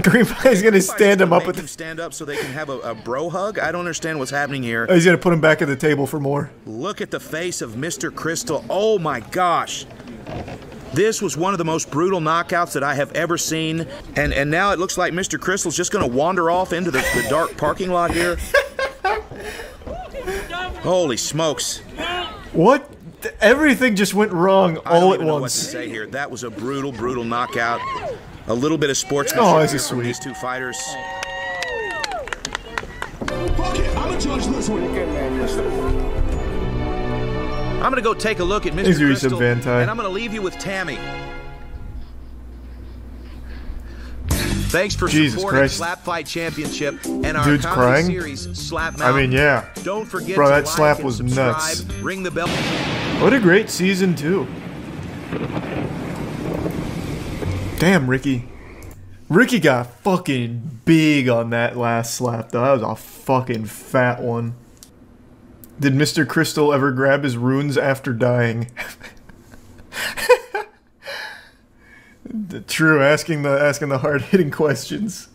Cream Pie's going to stand him up with him stand up so they can have a bro hug. I don't understand what's happening here. Oh, he's going to put him back at the table for more. Look at the face of Mr. Crystal. Oh my gosh. This was one of the most brutal knockouts that I have ever seen. And now it looks like Mr. Crystal's just going to wander off into the dark parking lot here. Holy smokes. What? Everything just went wrong all at know what once. to say here. That was a brutal, brutal knockout. A little bit of sportsmanship Oh, this is from sweet. these two fighters. I'm a judge this one. I'm going to go take a look at Mr. Thanks, Yusuf Crystal, Van Ty. and I'm going to leave you with Tammy. Thanks for Jesus supporting Christ. Slap Fight Championship and our Dude's comedy crying? series, Slap I Mountain. mean, yeah. Don't forget Bro, to that like slap and was subscribe. nuts. Ring the bell. What a great season, too. Damn, Ricky. Ricky got fucking big on that last slap, though. That was a fucking fat one. Did Mr. Crystal ever grab his runes after dying? True, asking the hard-hitting questions.